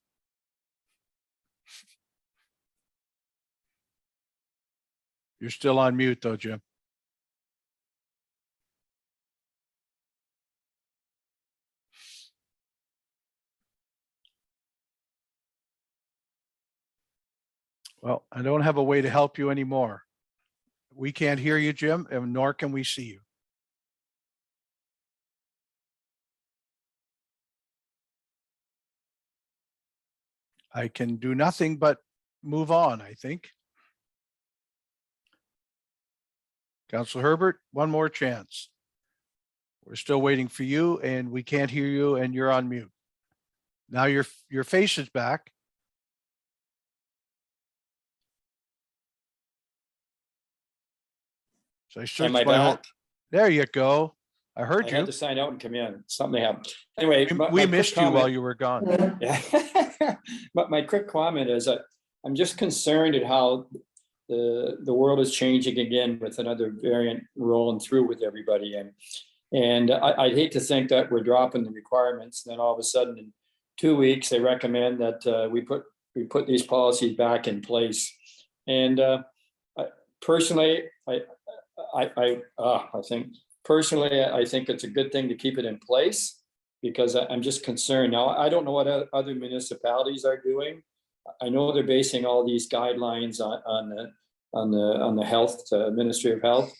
You're still on mute though, Jim. Well, I don't have a way to help you anymore. We can't hear you, Jim, and nor can we see you. I can do nothing but move on, I think. Councillor Herbert, one more chance. We're still waiting for you and we can't hear you and you're on mute. Now your face is back. So I searched Am I my whole, back? there you go. I heard I you. had to sign out and come in. Something happened. Anyway, We missed you while you were gone. Yeah. But my quick comment is that I'm just concerned at how the world is changing again with another variant rolling through with everybody. And I'd hate to think that we're dropping the requirements, and then all of a sudden in 2 weeks, they recommend that we put these policies back in place. And personally, I think it's a good thing to keep it in place, because I'm just concerned. Now, I don't know what other municipalities are doing. I know they're basing all these guidelines on on the health, Ministry of Health.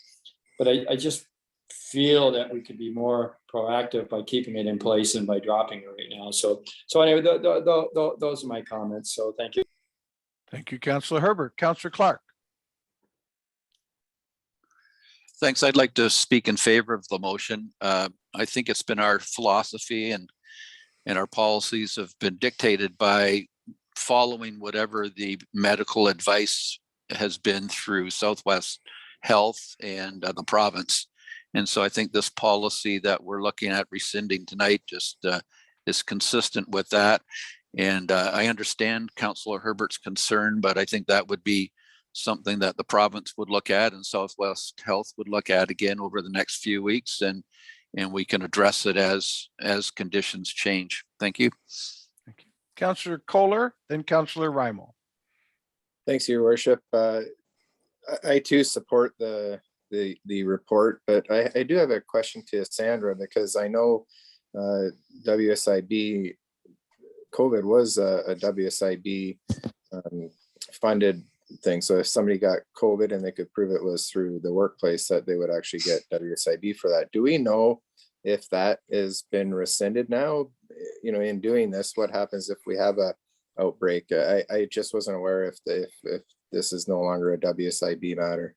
But I just feel that we could be more proactive by keeping it in place and by dropping it right now. So anyway, those are my comments. So thank you. Thank you, Councillor Herbert. Councillor Clark. Thanks. I'd like to speak in favor of the motion. I think it's been our philosophy and our policies have been dictated by following whatever the medical advice has been through Southwest Health and the province. And so I think this policy that we're looking at rescinding tonight just is consistent with that. And I understand Councillor Herbert's concern, but I think that would be something that the province would look at and Southwest Health would look at again over the next few weeks, and we can address it as conditions change. Thank you. Thank you. Councillor Kohler, then Councillor Rymal. Thanks, Your Worship. I too support the report, but I do have a question to Sandra, because I know WSIB, COVID was a WSIB funded thing. So if somebody got COVID and they could prove it was through the workplace, that they would actually get WSIB for that. Do we know if that has been rescinded now? You know, in doing this, what happens if we have a outbreak? I just wasn't aware if this is no longer a WSIB matter.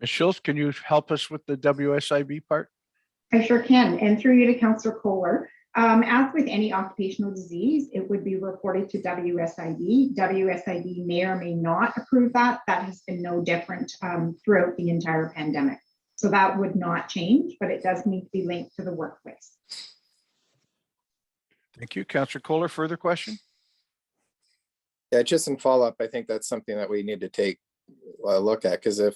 Ms. Schultz, can you help us with the WSIB part? I sure can. And through you to Councillor Kohler. As with any occupational disease, it would be reported to WSIB. WSIB may or may not approve that. That has been no different throughout the entire pandemic. So that would not change, but it does need to be linked to the workplace. Thank you. Councillor Kohler, further question? Yeah, just in follow-up, I think that's something that we need to take a look at, because if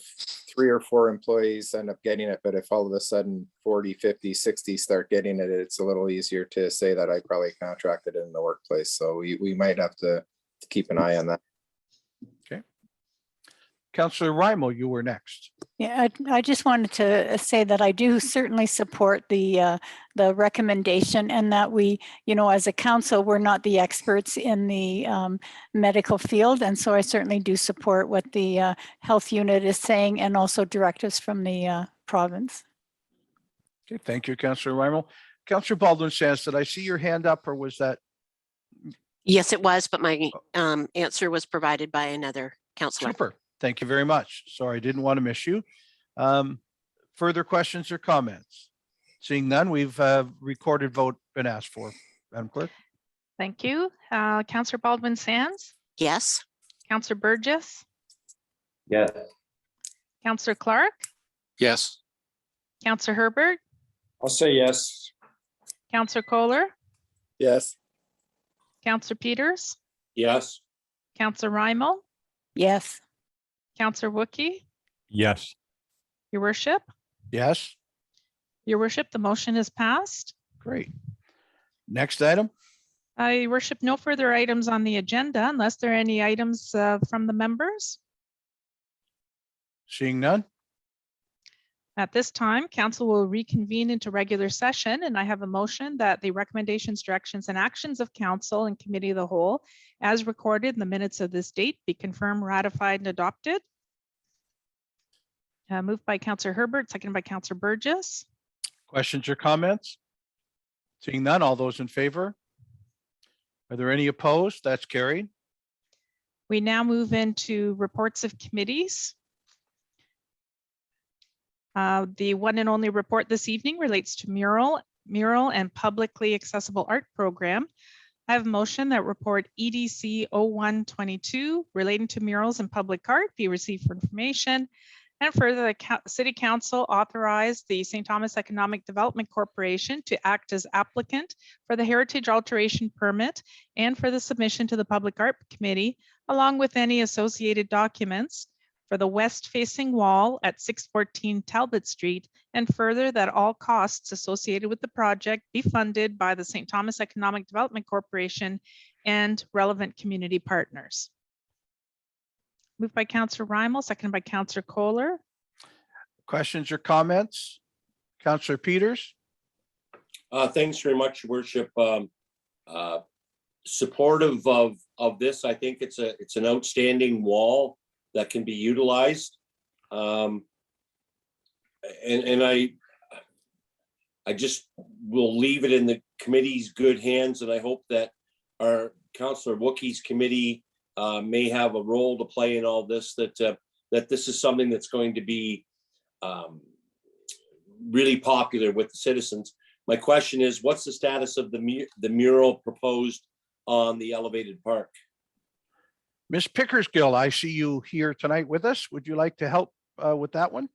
3 or 4 employees end up getting it, but if all of a sudden 40, 50, 60 start getting it, it's a little easier to say that I probably contracted it in the workplace. So we might have to keep an eye on that. Okay. Councillor Rymal, you were next. Yeah, I just wanted to say that I do certainly support the recommendation, and that we, you know, as a council, we're not the experts in the medical field. And so I certainly do support what the health unit is saying, and also directives from the province. Okay, thank you, Councillor Rymal. Councillor Baldwin-Sands, did I see your hand up, or was that? Yes, it was, but my answer was provided by another councillor. Super. Thank you very much. Sorry, I didn't want to miss you. Further questions or comments? Seeing none, we've recorded vote been asked for. Madam Clerk. Thank you. Councillor Baldwin-Sands, Yes. Councillor Burgess, Yes. Councillor Clark, Yes. Councillor Herbert, I'll say yes. Councillor Kohler, Yes. Councillor Peters, Yes. Councillor Rymal, Yes. Councillor Wookie, Yes. Your Worship. Yes. Your Worship, the motion is passed. Great. Next item. Your Worship, no further items on the agenda unless there are any items from the members. Seeing none. At this time, council will reconvene into regular session, and I have a motion that the recommendations, directions, and actions of council and committee of the whole, as recorded in the minutes of this date, be confirmed, ratified, and adopted. Moved by Councillor Herbert, seconded by Councillor Burgess. Questions or comments? Seeing none, all those in favor? Are there any opposed? That's carried. We now move into reports of committees. The one and only report this evening relates to Mural and publicly accessible art program. I have a motion that report EDC 0122 relating to murals and public art be received for information, and further the City Council authorized the St. Thomas Economic Development Corporation to act as applicant for the heritage alteration permit and for the submission to the Public Art Committee, along with any associated documents for the west-facing wall at 614 Talbot Street, and further that all costs associated with the project be funded by the St. Thomas Economic Development Corporation and relevant community partners. Moved by Councillor Rymal, seconded by Councillor Kohler. Questions or comments? Councillor Peters. Thanks very much, Your Worship. Supportive of this. I think it's an outstanding wall. that can be utilized. And I just will leave it in the committee's good hands, and I hope that our Councillor Wookie's committee may have a role to play in all this, that this is something that's going to be really popular with the citizens. My question is, what's the status of the mural proposed on the elevated park? Ms. Pickersgill, I see you here tonight with us. Would you like to help with that one?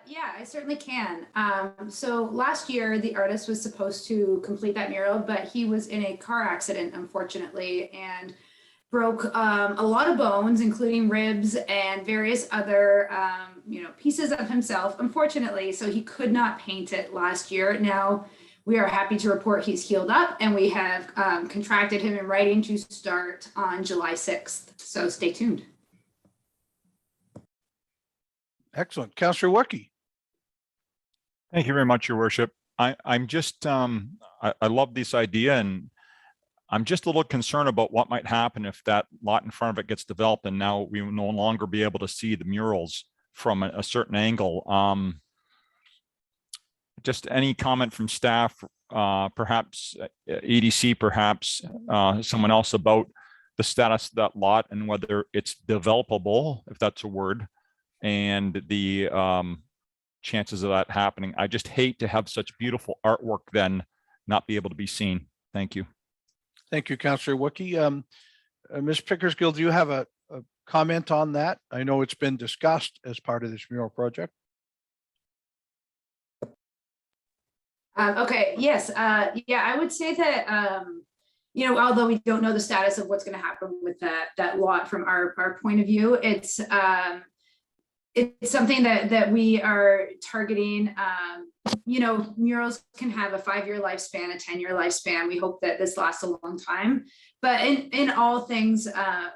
Yeah, I certainly can. So last year, the artist was supposed to complete that mural, but he was in a car accident, unfortunately, and broke a lot of bones, including ribs and various other, pieces of himself, unfortunately. So he could not paint it last year. Now, we are happy to report he's healed up, and we have contracted him in writing to start on July 6th. So stay tuned. Excellent. Councillor Wookie. Thank you very much, Your Worship. I'm just, I love this idea, and I'm just a little concerned about what might happen if that lot in front of it gets developed and now we will no longer be able to see the murals from a certain angle. Just any comment from staff, perhaps EDC, perhaps someone else, about the status of that lot and whether it's developable, if that's a word, and the chances of that happening. I just hate to have such beautiful artwork then not be able to be seen. Thank you. Thank you, Councillor Wookie. Ms. Pickersgill, do you have a comment on that? I know it's been discussed as part of this mural project. Okay, yes. Yeah, I would say that, although we don't know the status of what's going to happen with that lot from our point of view, it's something that we are targeting. Murals can have a 5-year lifespan, a 10-year lifespan. We hope that this lasts a long time. But in all things,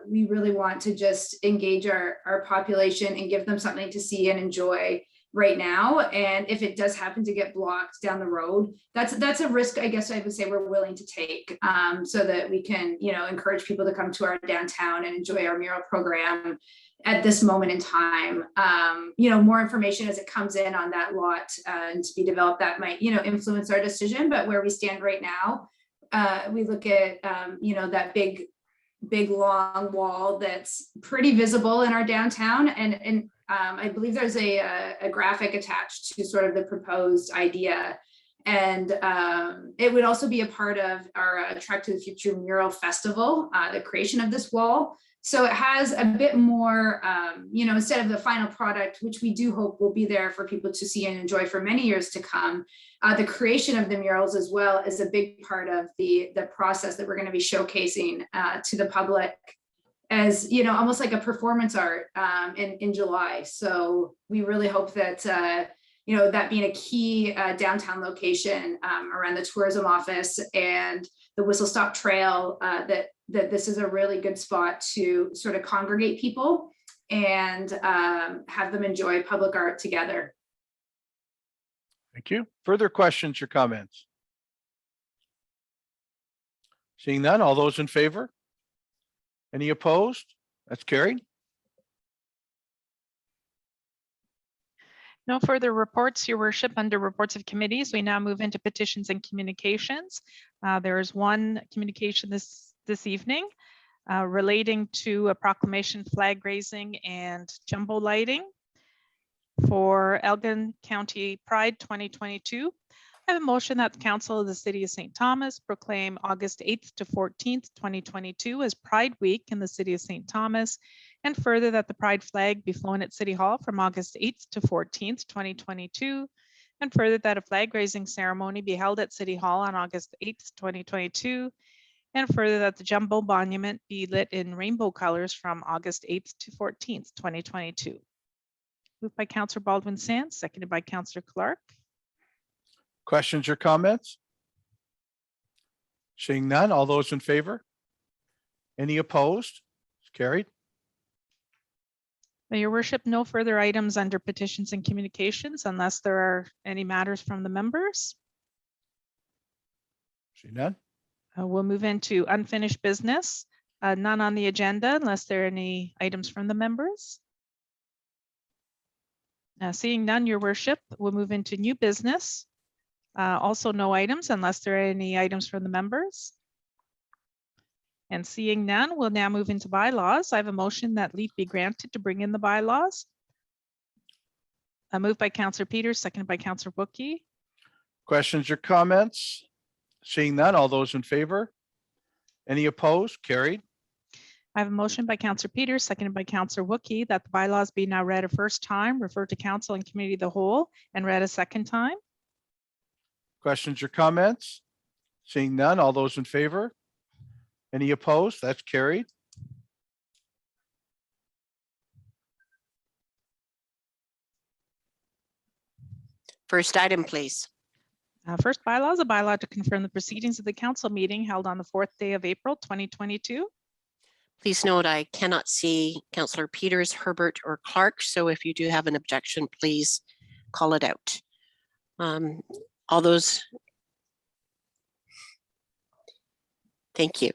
we really want to just engage our population and give them something to see and enjoy right now. And if it does happen to get blocked down the road, that's a risk, I guess I would say, we're willing to take, so that we can, encourage people to come to our downtown and enjoy our mural program at this moment in time. More information as it comes in on that lot and to be developed, that might, influence our decision. But where we stand right now, we look at, that big long wall that's pretty visible in our downtown. And I believe there's a graphic attached to sort of the proposed idea. And it would also be a part of our Track to the Future Mural Festival, the creation of this wall. So it has a bit more, instead of the final product, which we do hope will be there for people to see and enjoy for many years to come, the creation of the murals as well is a big part of the process that we're going to be showcasing to the public as, almost like a performance art in July. So we really hope that, that being a key downtown location around the tourism office and the Whistle Stop Trail, that this is a really good spot to sort of congregate people and have them enjoy public art together. Thank you. Further questions or comments? Seeing none, all those in favor? Any opposed? That's carried. No further reports, Your Worship. Under reports of committees, we now move into petitions and communications. There is one communication this evening relating to a proclamation, flag raising, and jumbo lighting for Elgin County Pride 2022. I have a motion that the Council of the City of St. Thomas proclaim August 8th to 14th, 2022 as Pride Week in the City of St. Thomas, and further that the Pride flag be flown at City Hall from August 8th to 14th, 2022, and further that a flag raising ceremony be held at City Hall on August 8th, 2022, and further that the jumbo monument be lit in rainbow colors from August 8th to 14th, 2022. Moved by Councillor Baldwin Sands, seconded by Councillor Clark. Questions or comments? Seeing none, all those in favor? Any opposed? It's carried. Your Worship, no further items under petitions and communications unless there are any matters from the members. See none. We'll move into unfinished business. None on the agenda unless there are any items from the members. Seeing none, your worship, we'll move into new business. Also no items unless there are any items from the members. And seeing none, we'll now move into bylaws. I have a motion that leave be granted to bring in the bylaws. Moved by Councillor Peters, seconded by Councillor Wookie. Questions or comments? Seeing none, all those in favor? Any opposed? Carried. I have a motion by Councillor Peters, seconded by Councillor Wookie, that the bylaws be now read a first time, referred to council and committee of the whole, and read a second time. Questions or comments? Seeing none, all those in favor? Any opposed? That's carried. First item, please. First bylaw is a bylaw to confirm the proceedings of the council meeting held on the 4th day of April, 2022. Please note I cannot see Councillor Peters, Herbert, or Clark, so if you do have an objection, please call it out. All those. Thank you.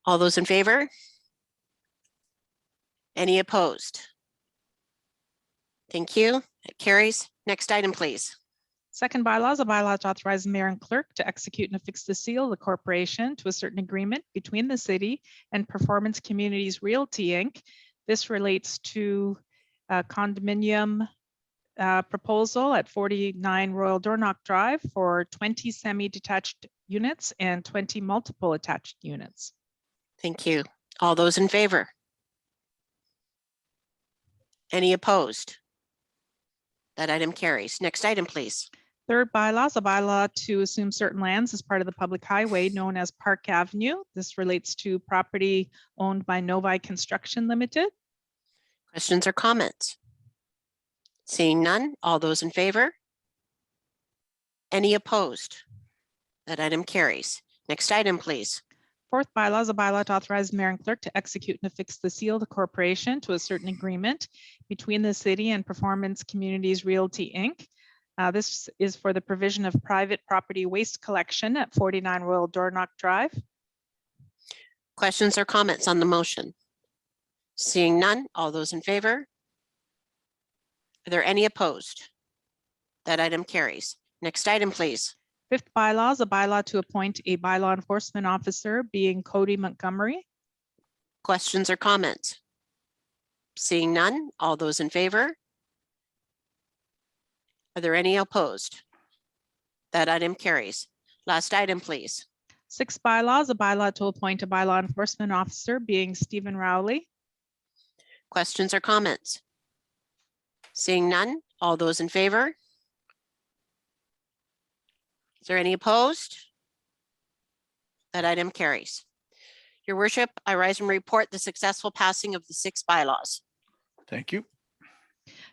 All those in favor? Any opposed? Thank you. It carries. Next item, please. Second bylaw is a bylaw to authorize the mayor and clerk to execute and affix the seal of the corporation to a certain agreement between the city and Performance Communities Realty Inc. This relates to a condominium proposal at 49 Royal Dornoch Drive for 20 semi-detached units and 20 multiple attached units. Thank you. All those in favor? Any opposed? That item carries. Next item, please. Third bylaw is a bylaw to assume certain lands as part of the public highway known as Park Avenue. This relates to property owned by Novi Construction Limited. Questions or comments? Seeing none, all those in favor? Any opposed? That item carries. Next item, please. Fourth bylaw is a bylaw to authorize the mayor and clerk to execute and affix the seal of the corporation to a certain agreement between the city and Performance Communities Realty Inc. This is for the provision of private property waste collection at 49 Royal Dornoch Drive. Questions or comments on the motion? Seeing none, all those in favor? Are there any opposed? That item carries. Next item, please. Fifth bylaw is a bylaw to appoint a bylaw enforcement officer, being Cody Montgomery. Questions or comments? Seeing none, all those in favor? Are there any opposed? That item carries. Last item, please. Sixth bylaw is a bylaw to appoint a bylaw enforcement officer, being Stephen Rowley. Questions or comments? Seeing none, all those in favor? Is there any opposed? That item carries. Your worship, I rise and report the successful passing of the 6 bylaws. Thank you.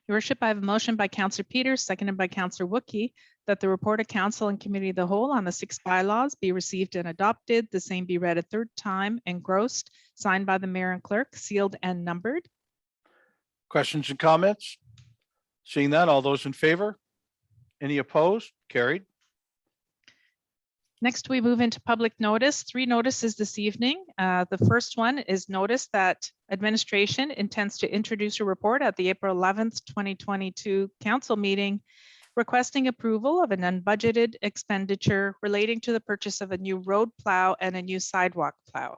Your worship, I have a motion by Councillor Peters, seconded by Councillor Wookie, that the report of council and committee of the whole on the 6 bylaws be received and adopted, the same be read a third time, engrossed, signed by the mayor and clerk, sealed and numbered. Questions and comments? Seeing that, all those in favor? Any opposed? Carried. Next, we move into public notice. 3 notices this evening. The first one is notice that administration intends to introduce a report at the April 11th, 2022 council meeting requesting approval of an unbudgeted expenditure relating to the purchase of a new road plow and a new sidewalk plow.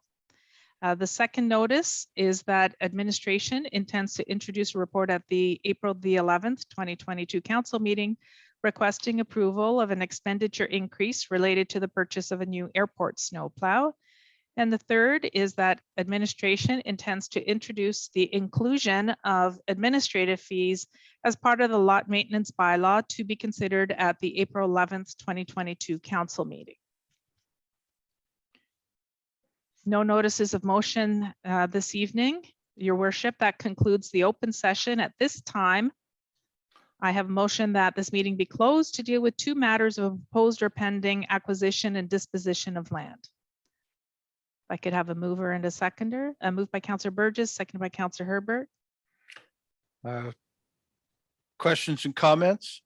The second notice is that administration intends to introduce a report at the April the 11th, 2022 council meeting requesting approval of an expenditure increase related to the purchase of a new airport snow plow. And the third is that administration intends to introduce the inclusion of administrative fees as part of the lot maintenance bylaw to be considered at the April 11th, 2022 council meeting. No notices of motion this evening. Your worship, that concludes the open session. At this time, I have a motion that this meeting be closed to deal with 2 matters of proposed or pending acquisition and disposition of land. If I could have a mover and a seconder. A move by Councillor Burgess, seconded by Councillor Herbert. Questions and comments?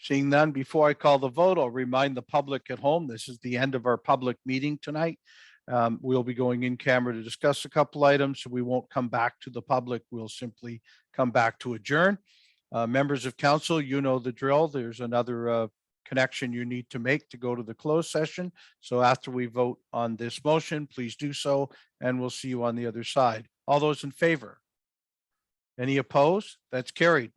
Seeing none, before I call the vote, I'll remind the public at home, this is the end of our public meeting tonight. We'll be going in camera to discuss a couple items, so we won't come back to the public. We'll simply come back to adjourn. Members of council, you know the drill. There's another connection you need to make to go to the closed session. So after we vote on this motion, please do so, and we'll see you on the other side. All those in favor? Any opposed? That's carried.